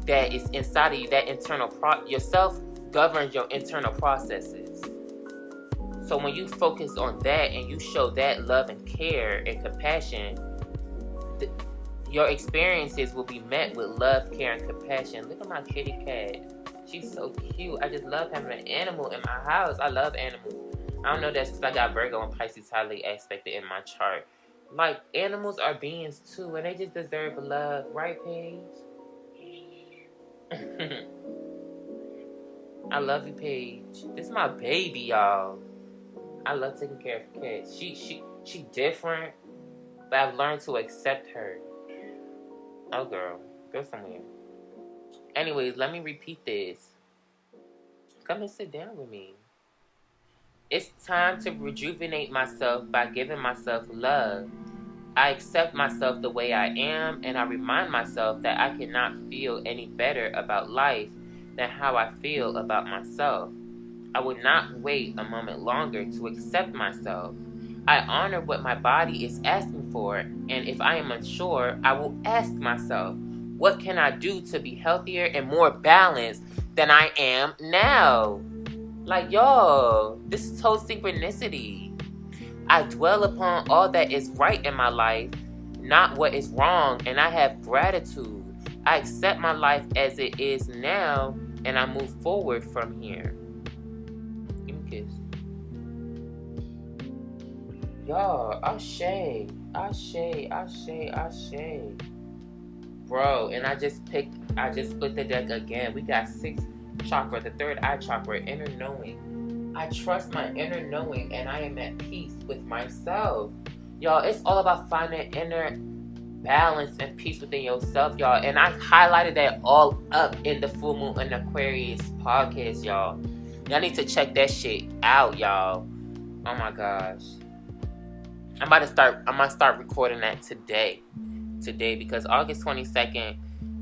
that is inside of you, that internal yourself governs your internal processes. So when you focus on that and you show that love and care and compassion, your experiences will be met with love, care, and compassion. Look at my kitty cat. She's so cute. I just love having an animal in my house. I love animals. I don't know, that's because I got Virgo and Pisces highly aspected in my chart. Like, animals are beings too, and they just deserve love. Right, Paige? I love you, Paige. This is my baby, y'all. I love taking care of cats. She different, but I've learned to accept her. Oh, girl. Go somewhere. Anyways, let me repeat this. Come and sit down with me. It's time to rejuvenate myself by giving myself love. I accept myself the way I am, and I remind myself that I cannot feel any better about life than how I feel about myself. I would not wait a moment longer to accept myself. I honor what my body is asking for, and if I am unsure, I will ask myself, what can I do to be healthier and more balanced than I am now? Like, y'all, this is total synchronicity. I dwell upon all that is right in my life, not what is wrong, and I have gratitude. I accept my life as it is now, and I move forward from here. Give me a kiss. Y'all, Ashe. Bro, and I just split the deck again. We got 6th chakra, the 3rd eye chakra, inner knowing. I trust my inner knowing, and I am at peace with myself. Y'all, it's all about finding inner balance and peace within yourself, y'all. And I highlighted that all up in the Full Moon in Aquarius podcast, y'all. Y'all need to check that shit out, y'all. Oh my gosh. I'm gonna start recording that today because August 22nd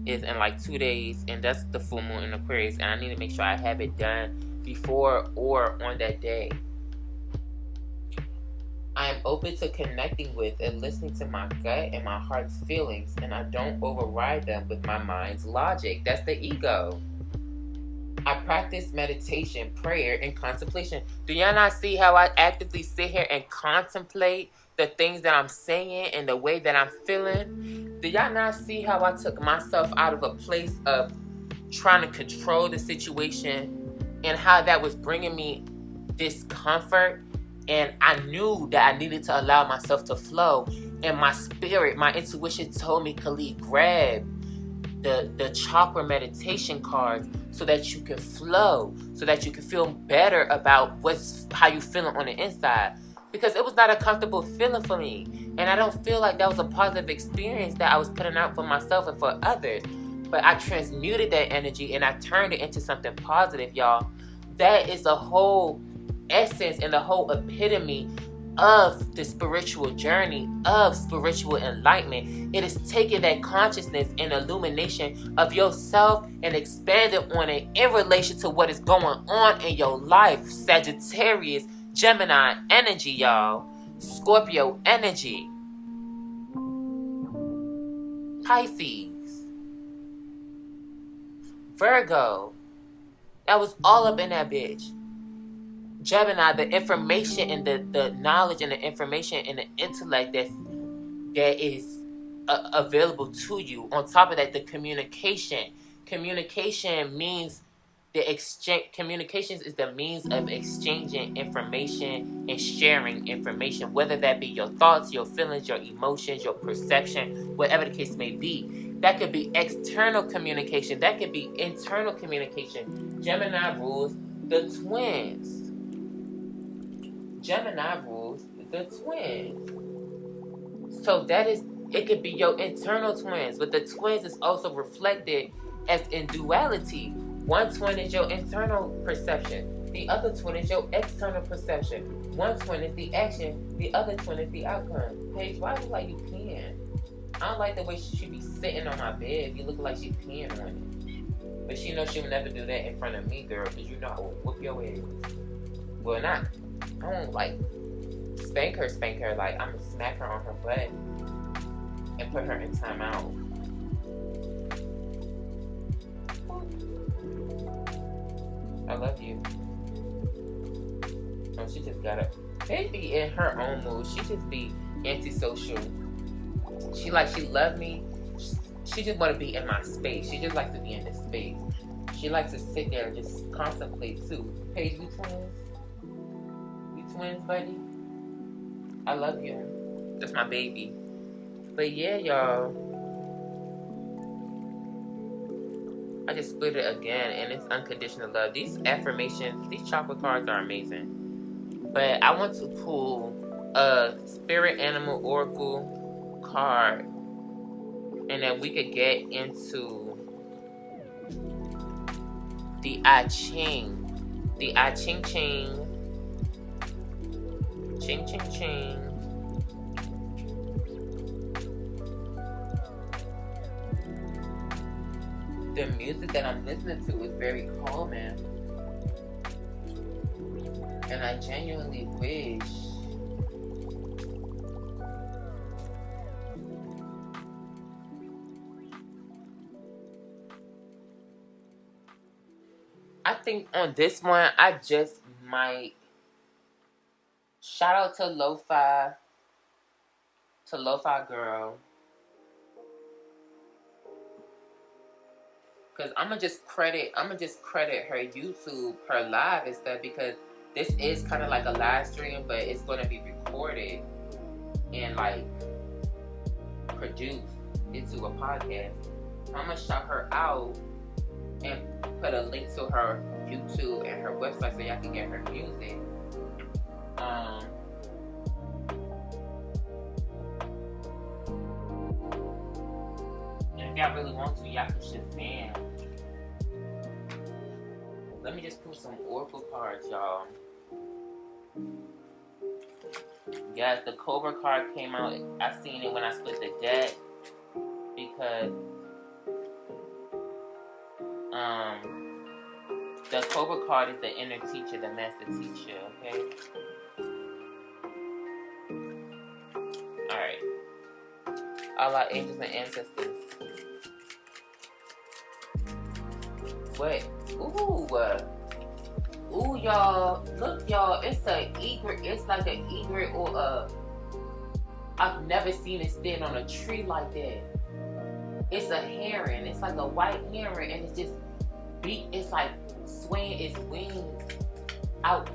is in like 2 days, and that's the full moon in Aquarius, and I need to make sure I have it done before or on that day. I am open to connecting with and listening to my gut and my heart's feelings, and I don't override them with my mind's logic. That's the ego. I practice meditation, prayer, and contemplation. Do y'all not see how I actively sit here and contemplate the things that I'm saying and the way that I'm feeling? Do y'all not see how I took myself out of a place of trying to control the situation and how that was bringing me discomfort? And I knew that I needed to allow myself to flow. And my spirit, my intuition told me, Khalid, grab the chakra meditation cards so that you can flow, so that you can feel better about how you feeling on the inside. Because it was not a comfortable feeling for me. And I don't feel like that was a positive experience that I was putting out for myself and for others. But I transmuted that energy and I turned it into something positive, y'all. That is the whole essence and the whole epitome of the spiritual journey, of spiritual enlightenment. It is taking that consciousness and illumination of yourself and expanding on it in relation to what is going on in your life. Sagittarius, Gemini energy, y'all. Scorpio energy. Pisces. Virgo. That was all up in that bitch. Gemini, the information and the knowledge and the information and the intellect that is available to you. On top of that, the communication. Communication means the exchange. Communications is the means of exchanging information and sharing information, whether that be your thoughts, your feelings, your emotions, your perception, whatever the case may be. That could be external communication. That could be internal communication. Gemini rules the twins. Gemini rules the twins. So it could be your internal twins, but the twins is also reflected as in duality. One twin is your internal perception. The other twin is your external perception. One twin is the action. The other twin is the outcome. Paige, why do you like you peeing? I don't like the way she be sitting on my bed. You look like she peeing on it. But she knows she'll never do that in front of me, girl, because you know I will whoop your ass. Well, I don't like spank her. Like, I'm gonna smack her on her butt and put her in timeout. I love you. Oh, she just got up. Paige be in her own mood. She just be antisocial. She love me. She just want to be in my space. She just likes to be in this space. She likes to sit there and just contemplate too. Paige, we twins? We twins, buddy? I love you. That's my baby. But yeah, y'all. I just split it again, and it's unconditional love. These affirmations, these chocolate cards are amazing. But I want to pull a spirit animal oracle card, and then we could get into the I Ching. The I Ching Ching. Ching Ching Ching. The music that I'm listening to is very calming. And I genuinely wish I think on this one, I just might shout out to Lo-Fi Girl. Cause I'm gonna just credit her YouTube, her live and stuff, because this is kind of like a live stream, but it's gonna be recorded and like produced into a podcast. So I'm gonna shout her out and put a link to her YouTube and her website so y'all can get her music. And if y'all really want to, y'all can Shazam. Let me just pull some oracle cards, y'all. Guys, the Cobra card came out. I seen it when I split the deck because the Cobra card is the inner teacher, the master teacher, okay? Alright. All our angels and ancestors. What? Ooh, y'all. Look, y'all. It's an egret. It's like an egret or a... I've never seen it stand on a tree like that. It's a heron. It's like a white heron, and it's just it's like swaying its wings out.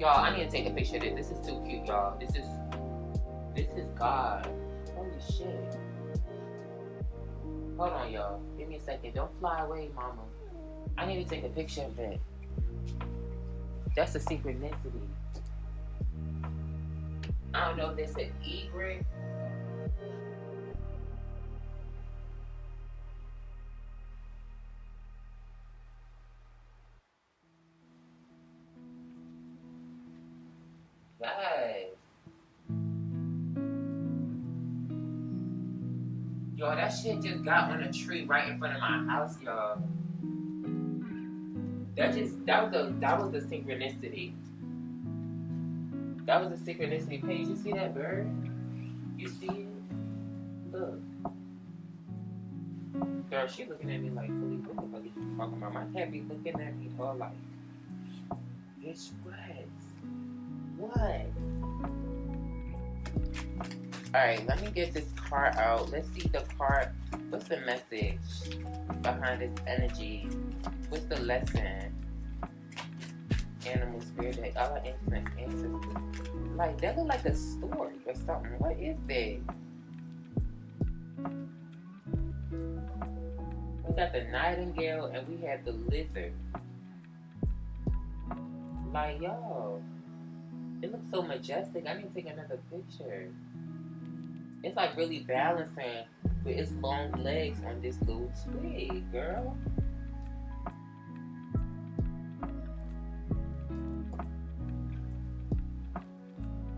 Y'all, I need to take a picture of this. This is too cute, y'all. This is God. Holy shit. Hold on, y'all. Give me a second. Don't fly away, mama. I need to take a picture of that. That's a synchronicity. I don't know if that's an egret. Guys. Yo, that shit just got on a tree right in front of my house, y'all. That was a synchronicity. That was a synchronicity. Paige, you see that bird? You see it? Look. Girl, she looking at me like, what the fuck are you talking about? My cat be looking at me all like, bitch, what? Alright, let me get this card out. Let's see the card. What's the message behind this energy? What's the lesson? Animal spirit deck. All our ancestors. Like, that look like a story or something. What is that? We got the nightingale and we had the lizard. Like, yo, it looks so majestic. I need to take another picture. It's like really balancing with its long legs on this little twig, girl.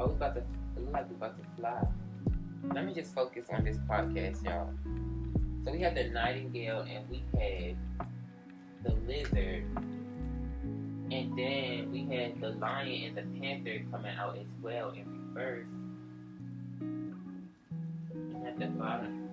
Oh, it's about to, it looks like it's about to fly. Let me just focus on this podcast, y'all. So we had the nightingale and we had the lizard. And then we had the lion and the panther coming out as well in reverse. And at the bottom.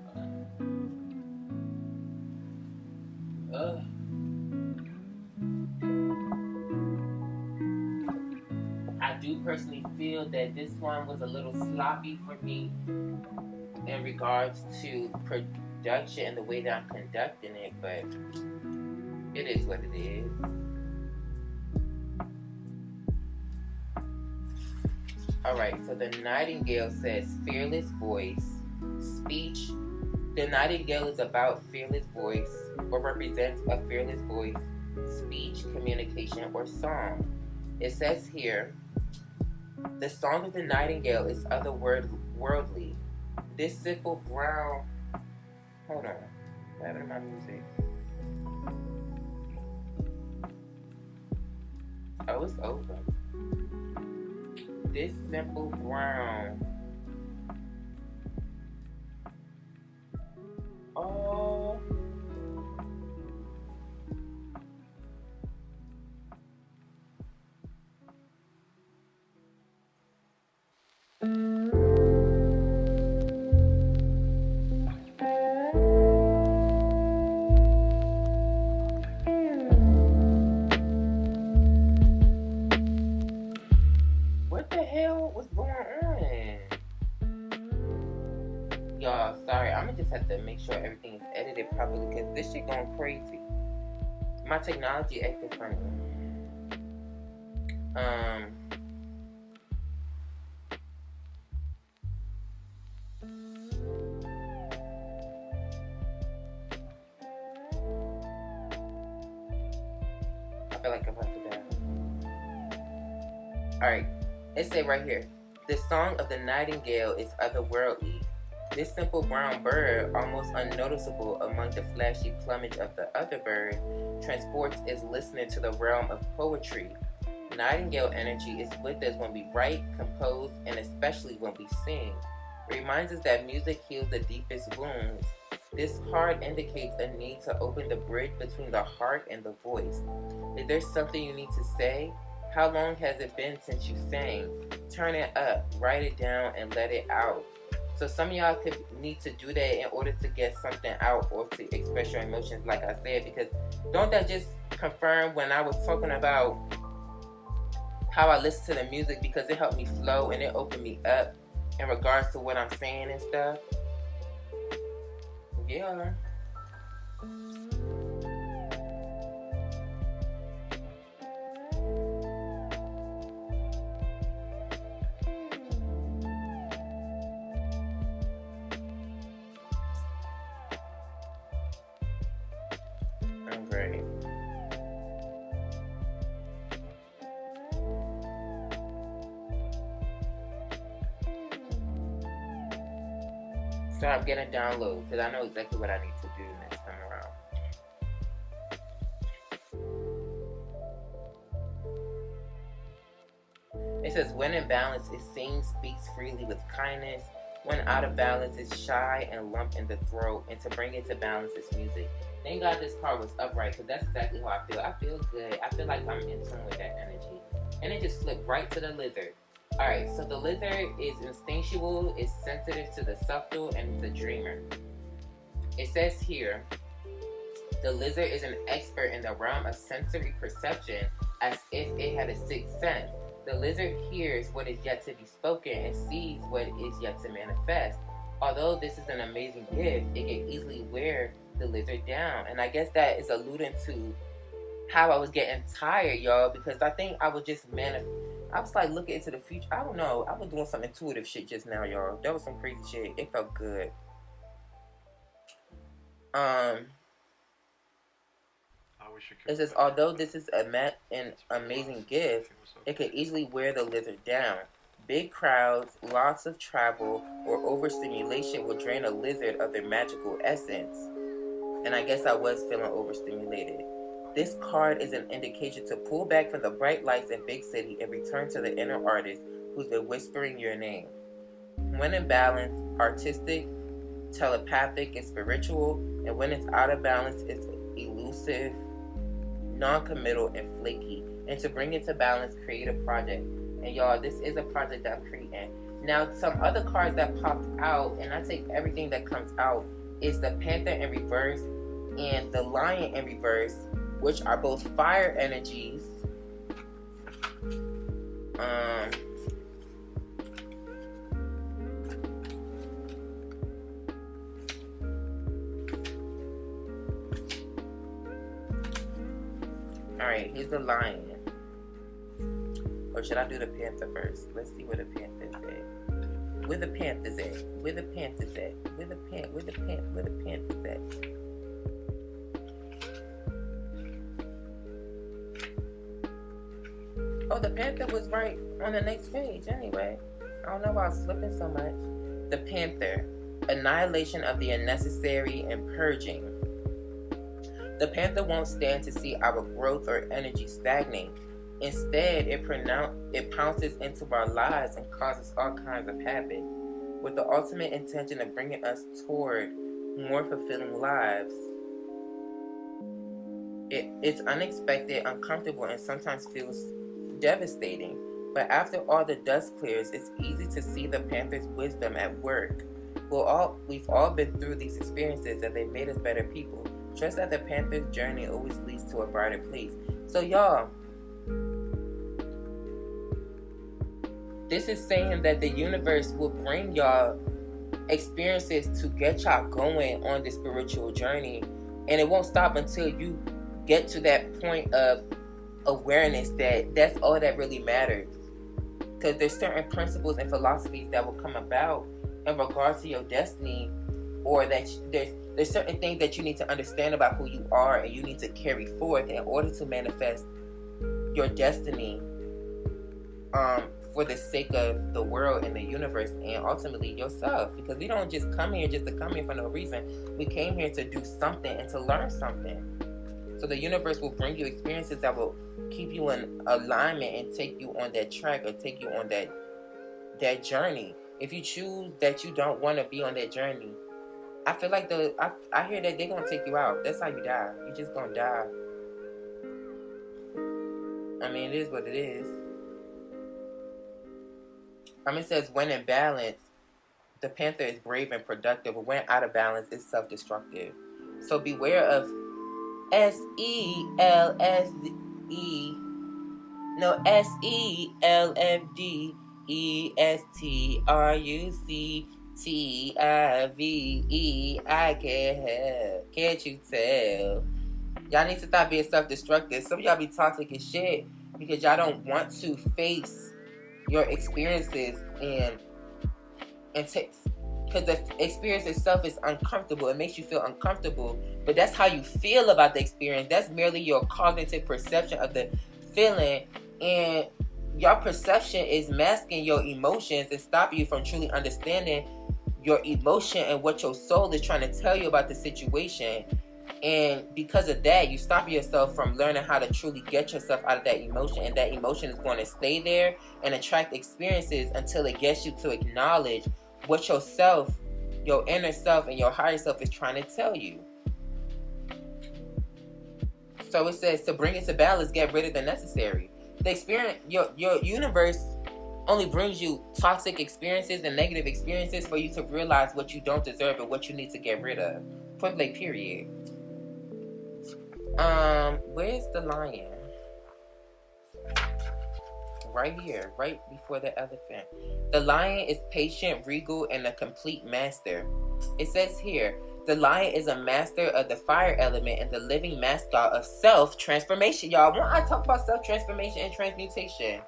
I do personally feel that this one was a little sloppy for me in regards to production and the way that I'm conducting it, but it is what it is. Alright, so the nightingale says fearless voice, speech. The nightingale is about fearless voice or represents a fearless voice, speech, communication, or song. It says here, the song of the nightingale is otherworldly. This simple brown... Hold on. What happened to my music? Oh, it's over. This simple brown... Oh... What the hell was going on? Y'all, sorry, I'm gonna just have to make sure everything is edited properly because this shit going crazy. My technology acting funny. I feel like I'm about to die. Alright, it say right here, the song of the nightingale is otherworldly. This simple brown bird, almost unnoticeable among the flashy plumage of the other bird, transports its listener to the realm of poetry. Nightingale energy is with us when we write, compose, and especially when we sing. It reminds us that music heals the deepest wounds. This card indicates a need to open the bridge between the heart and the voice. Is there something you need to say? How long has it been since you sang? Turn it up, write it down, and let it out. So some of y'all could need to do that in order to get something out or to express your emotions, like I said, because don't that just confirm when I was talking about how I listen to the music, because it helped me flow and it opened me up in regards to what I'm saying and stuff. Yeah. I'm great. Stop getting downloads because I know exactly what I need to do next time around. It says, when in balance, it sings, speaks freely with kindness. When out of balance, it's shy and lump in the throat. And to bring it to balance, it's music. Thank God this card was upright because that's exactly how I feel. I feel good. I feel like I'm in tune with that energy. And it just flipped right to the lizard. Alright, so the lizard is instinctual, is sensitive to the subtle, and is a dreamer. It says here, the lizard is an expert in the realm of sensory perception as if it had a sixth sense. The lizard hears what is yet to be spoken and sees what is yet to manifest. Although this is an amazing gift, it can easily wear the lizard down. And I guess that is alluding to how I was getting tired, y'all, because I think I was just I was like looking into the future. I don't know. I was doing some intuitive shit just now, y'all. That was some crazy shit. It felt good. It says, although this is an amazing gift, it could easily wear the lizard down. Big crowds, lots of travel, or overstimulation will drain a lizard of their magical essence. And I guess I was feeling overstimulated. This card is an indication to pull back from the bright lights in big city and return to the inner artist who's been whispering your name. When in balance, artistic, telepathic, and spiritual, and when it's out of balance, it's elusive, non-committal, and flaky. And to bring it to balance, create a project. And y'all, this is a project that I'm creating. Now, some other cards that popped out, and I take everything that comes out, is the Panther in reverse and the Lion in reverse, which are both fire energies. Alright, here's the Lion. Or should I do the Panther first? Let's see where the Panther's at. Where the Panther's at? Where the Panther's at? Where the Panther's at? Oh, the Panther was right on the next page anyway. I don't know why I was flipping so much. The Panther. Annihilation of the unnecessary and purging. The Panther won't stand to see our growth or energy stagnate. Instead, it pounces into our lives and causes all kinds of havoc, with the ultimate intention of bringing us toward more fulfilling lives. It's unexpected, uncomfortable, and sometimes feels devastating. But after all the dust clears, it's easy to see the Panther's wisdom at work. We've all been through these experiences, and they made us better people. Trust that the Panther's journey always leads to a brighter place. So y'all, this is saying that the universe will bring y'all experiences to get y'all going on this spiritual journey. And it won't stop until you get to that point of awareness that that's all that really matters. Because there's certain principles and philosophies that will come about in regards to your destiny, or that there's certain things that you need to understand about who you are, and you need to carry forth in order to manifest your destiny for the sake of the world and the universe and ultimately yourself. Because we don't just come here just to come here for no reason. We came here to do something and to learn something. So the universe will bring you experiences that will keep you in alignment and take you on that track, or take you on that journey. If you choose that you don't want to be on that journey, I feel like I hear that they're gonna take you out. That's how you die. You just gonna die. I mean, it is what it is. It says, when in balance, the Panther is brave and productive, but when out of balance, it's self-destructive. So beware of SELFDESTRUCTIVE. I can't help. Can't you tell? Y'all need to stop being self-destructive. Some of y'all be toxic as shit because y'all don't want to face your experiences and take, because the experience itself is uncomfortable. It makes you feel uncomfortable, but that's how you feel about the experience. That's merely your cognitive perception of the feeling, and your perception is masking your emotions and stopping you from truly understanding your emotion and what your soul is trying to tell you about the situation. And because of that, you stop yourself from learning how to truly get yourself out of that emotion. And that emotion is going to stay there and attract experiences until it gets you to acknowledge what yourself, your inner self, and your higher self is trying to tell you. So it says, to bring it to balance, get rid of the necessary. The experience, your universe only brings you toxic experiences and negative experiences for you to realize what you don't deserve and what you need to get rid of. Point blank, period. Where's the Lion? Right here, right before the elephant. The Lion is patient, regal, and a complete master. It says here, the Lion is a master of the fire element and the living mascot of self-transformation. Y'all, when I talk about self-transformation and transmutation,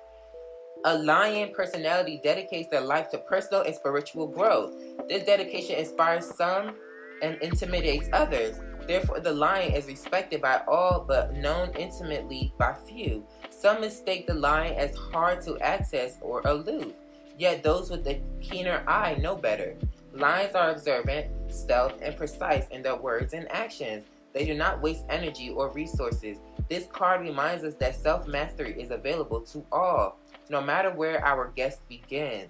a Lion personality dedicates their life to personal and spiritual growth. This dedication inspires some and intimidates others. Therefore, the lion is respected by all but known intimately by few. Some mistake the lion as hard to access or aloof, yet those with a keener eye know better. Lions are observant, stealth, and precise in their words and actions. They do not waste energy or resources. This card reminds us that self-mastery is available to all, no matter where our quest begins.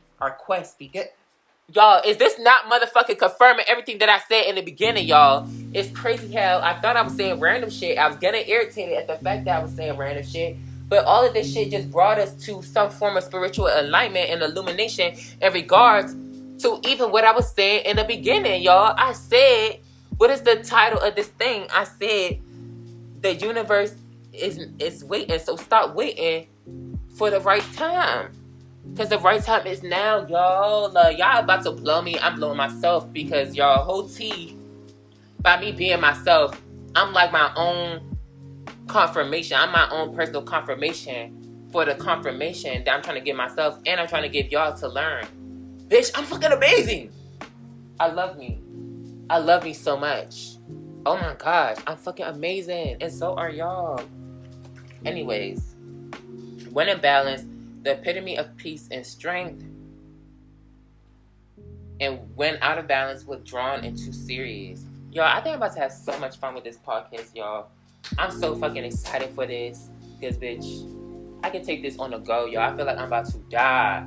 Y'all, is this not motherfucking confirming everything that I said in the beginning, y'all? It's crazy how I thought I was saying random shit. I was getting irritated at the fact that I was saying random shit. But all of this shit just brought us to some form of spiritual enlightenment and illumination in regards to even what I was saying in the beginning, y'all. I said, what is the title of this thing? I said, the universe is waiting. So stop waiting for the right time. Because the right time is now, y'all. Y'all about to blow me. I'm blowing myself because y'all whole tea, by me being myself, I'm like my own confirmation. I'm my own personal confirmation for the confirmation that I'm trying to give myself and I'm trying to give y'all to learn. Bitch, I'm fucking amazing. I love me. I love me so much. Oh my gosh, I'm fucking amazing. And so are y'all. Anyways, when in balance, the epitome of peace and strength, and when out of balance, withdrawn and too serious. Y'all, I think I'm about to have so much fun with this podcast, y'all. I'm so fucking excited for this. Because, bitch, I can take this on the go, y'all. I feel like I'm about to die.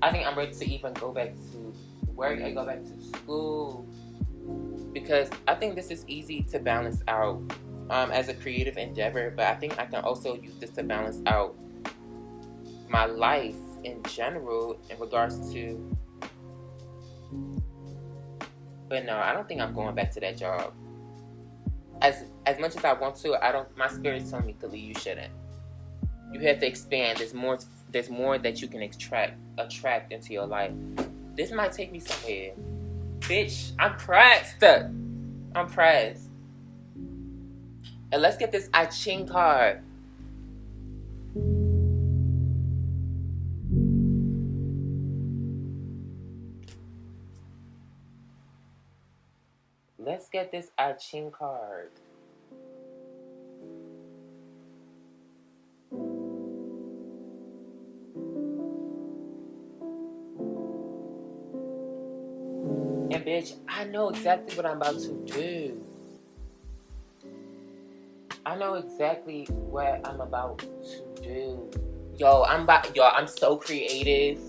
I think I'm ready to even go back to work and go back to school. Because I think this is easy to balance out as a creative endeavor. But I think I can also use this to balance out my life in general in regards to, but no, I don't think I'm going back to that job. As much as I want to, my spirit's telling me, Khalid, you shouldn't. You have to expand. There's more that you can attract into your life. This might take me somewhere. Bitch, I'm pressed. And let's get this I Ching card. Let's get this I Ching card. And bitch, I know exactly what I'm about to do. I know exactly what I'm about to do. I'm so creative.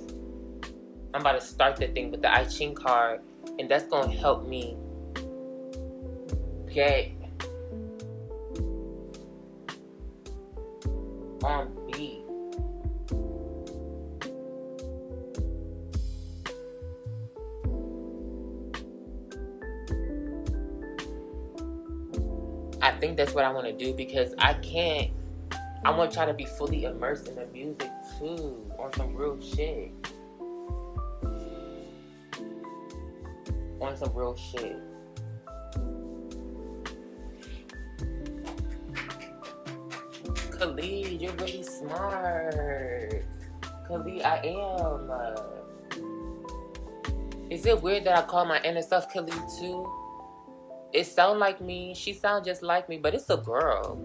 I'm about to start the thing with the I Ching card. And that's going to help me get on beat. I think that's what I want to do because I want to try to be fully immersed in the music too, on some real shit. Khalid, you're really smart. Khalid, I am. Is it weird that I call my inner self Khalid too? It sound like me. She sound just like me, but it's a girl.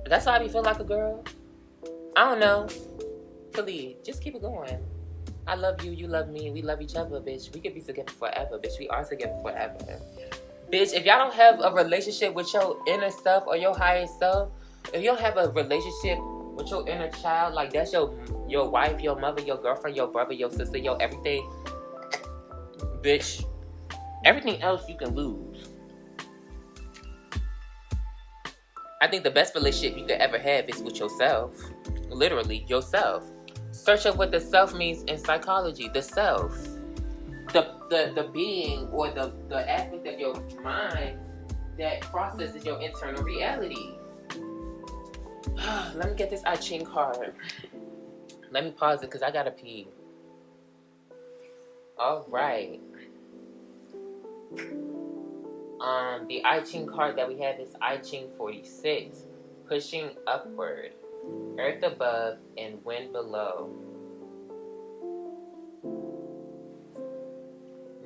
That's why I be feeling like a girl. I don't know. Khalid, just keep it going. I love you. You love me. We love each other, bitch. We could be together forever, bitch. We are together forever. Bitch, if y'all don't have a relationship with your inner self or your higher self, if you don't have a relationship with your inner child, like that's your wife, your mother, your girlfriend, your brother, your sister, your everything, bitch, everything else you can lose. I think the best relationship you could ever have is with yourself. Literally, yourself. Search up what the self means in psychology. The self. The being or the aspect of your mind that processes your internal reality. Let me get this I Ching card. Let me pause it because I gotta pee. Alright. The I Ching card that we have is I Ching 46. Pushing upward. Earth above and wind below.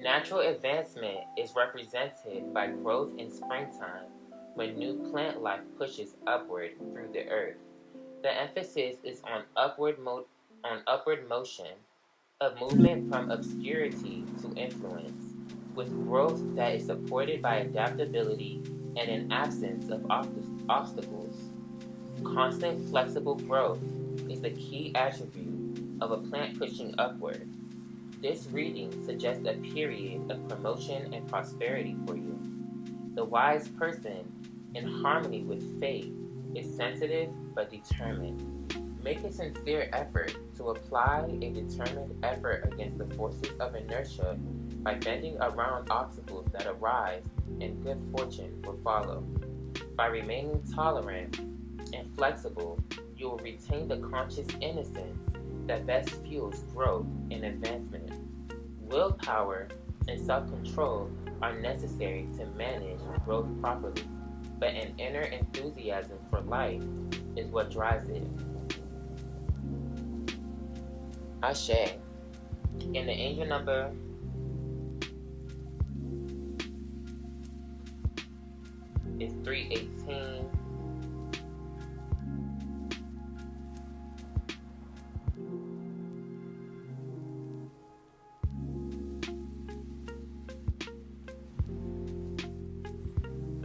Natural advancement is represented by growth in springtime when new plant life pushes upward through the earth. The emphasis is on upward motion, a movement from obscurity to influence, with growth that is supported by adaptability and an absence of obstacles. Constant flexible growth is the key attribute of a plant pushing upward. This reading suggests a period of promotion and prosperity for you. The wise person, in harmony with fate, is sensitive but determined. Make a sincere effort to apply a determined effort against the forces of inertia by bending around obstacles that arise, and good fortune will follow. By remaining tolerant and flexible, you will retain the conscious innocence that best fuels growth and advancement. Willpower and self-control are necessary to manage growth properly, but an inner enthusiasm for life is what drives it. Ashe. And the angel number is 318.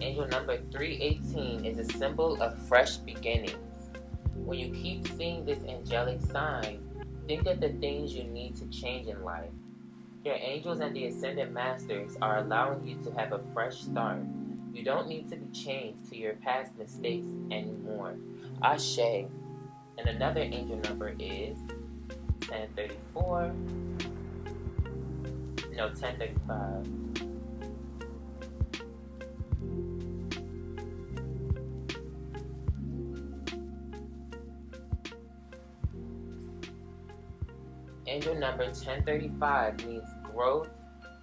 Angel number 318 is a symbol of fresh beginnings. When you keep seeing this angelic sign, think of the things you need to change in life. Your angels and the ascended masters are allowing you to have a fresh start. You don't need to be chained to your past mistakes anymore. Ashe. And another angel number is 1034. No, 1035. Angel number 1035 means growth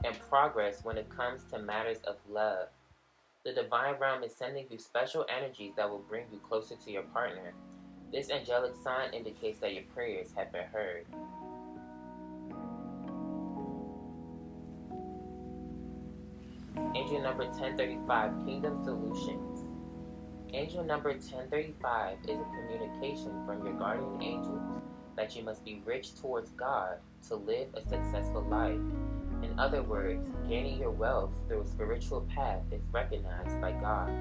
and progress when it comes to matters of love. The divine realm is sending you special energies that will bring you closer to your partner. This angelic sign indicates that your prayers have been heard. Angel number 1035, Kingdom Solutions. Angel number 1035 is a communication from your guardian angels that you must be rich towards God to live a successful life. In other words, gaining your wealth through a spiritual path is recognized by God.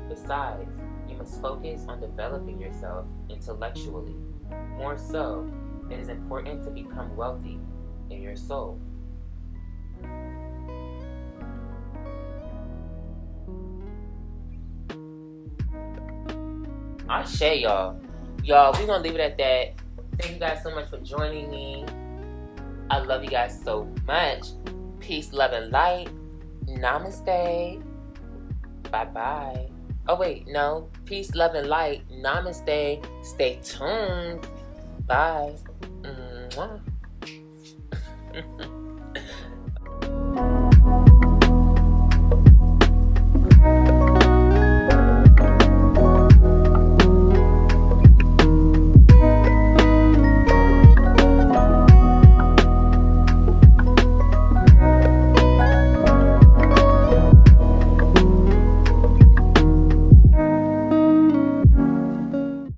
Besides, you must focus on developing yourself intellectually. More so, it is important to become wealthy in your soul. Ashe, y'all. Y'all, we're gonna leave it at that. Thank you guys so much for joining me. I love you guys so much. Peace, love, and light. Namaste. Bye-bye. Oh, wait, no. Peace, love, and light. Namaste. Stay tuned. Bye. Mwah.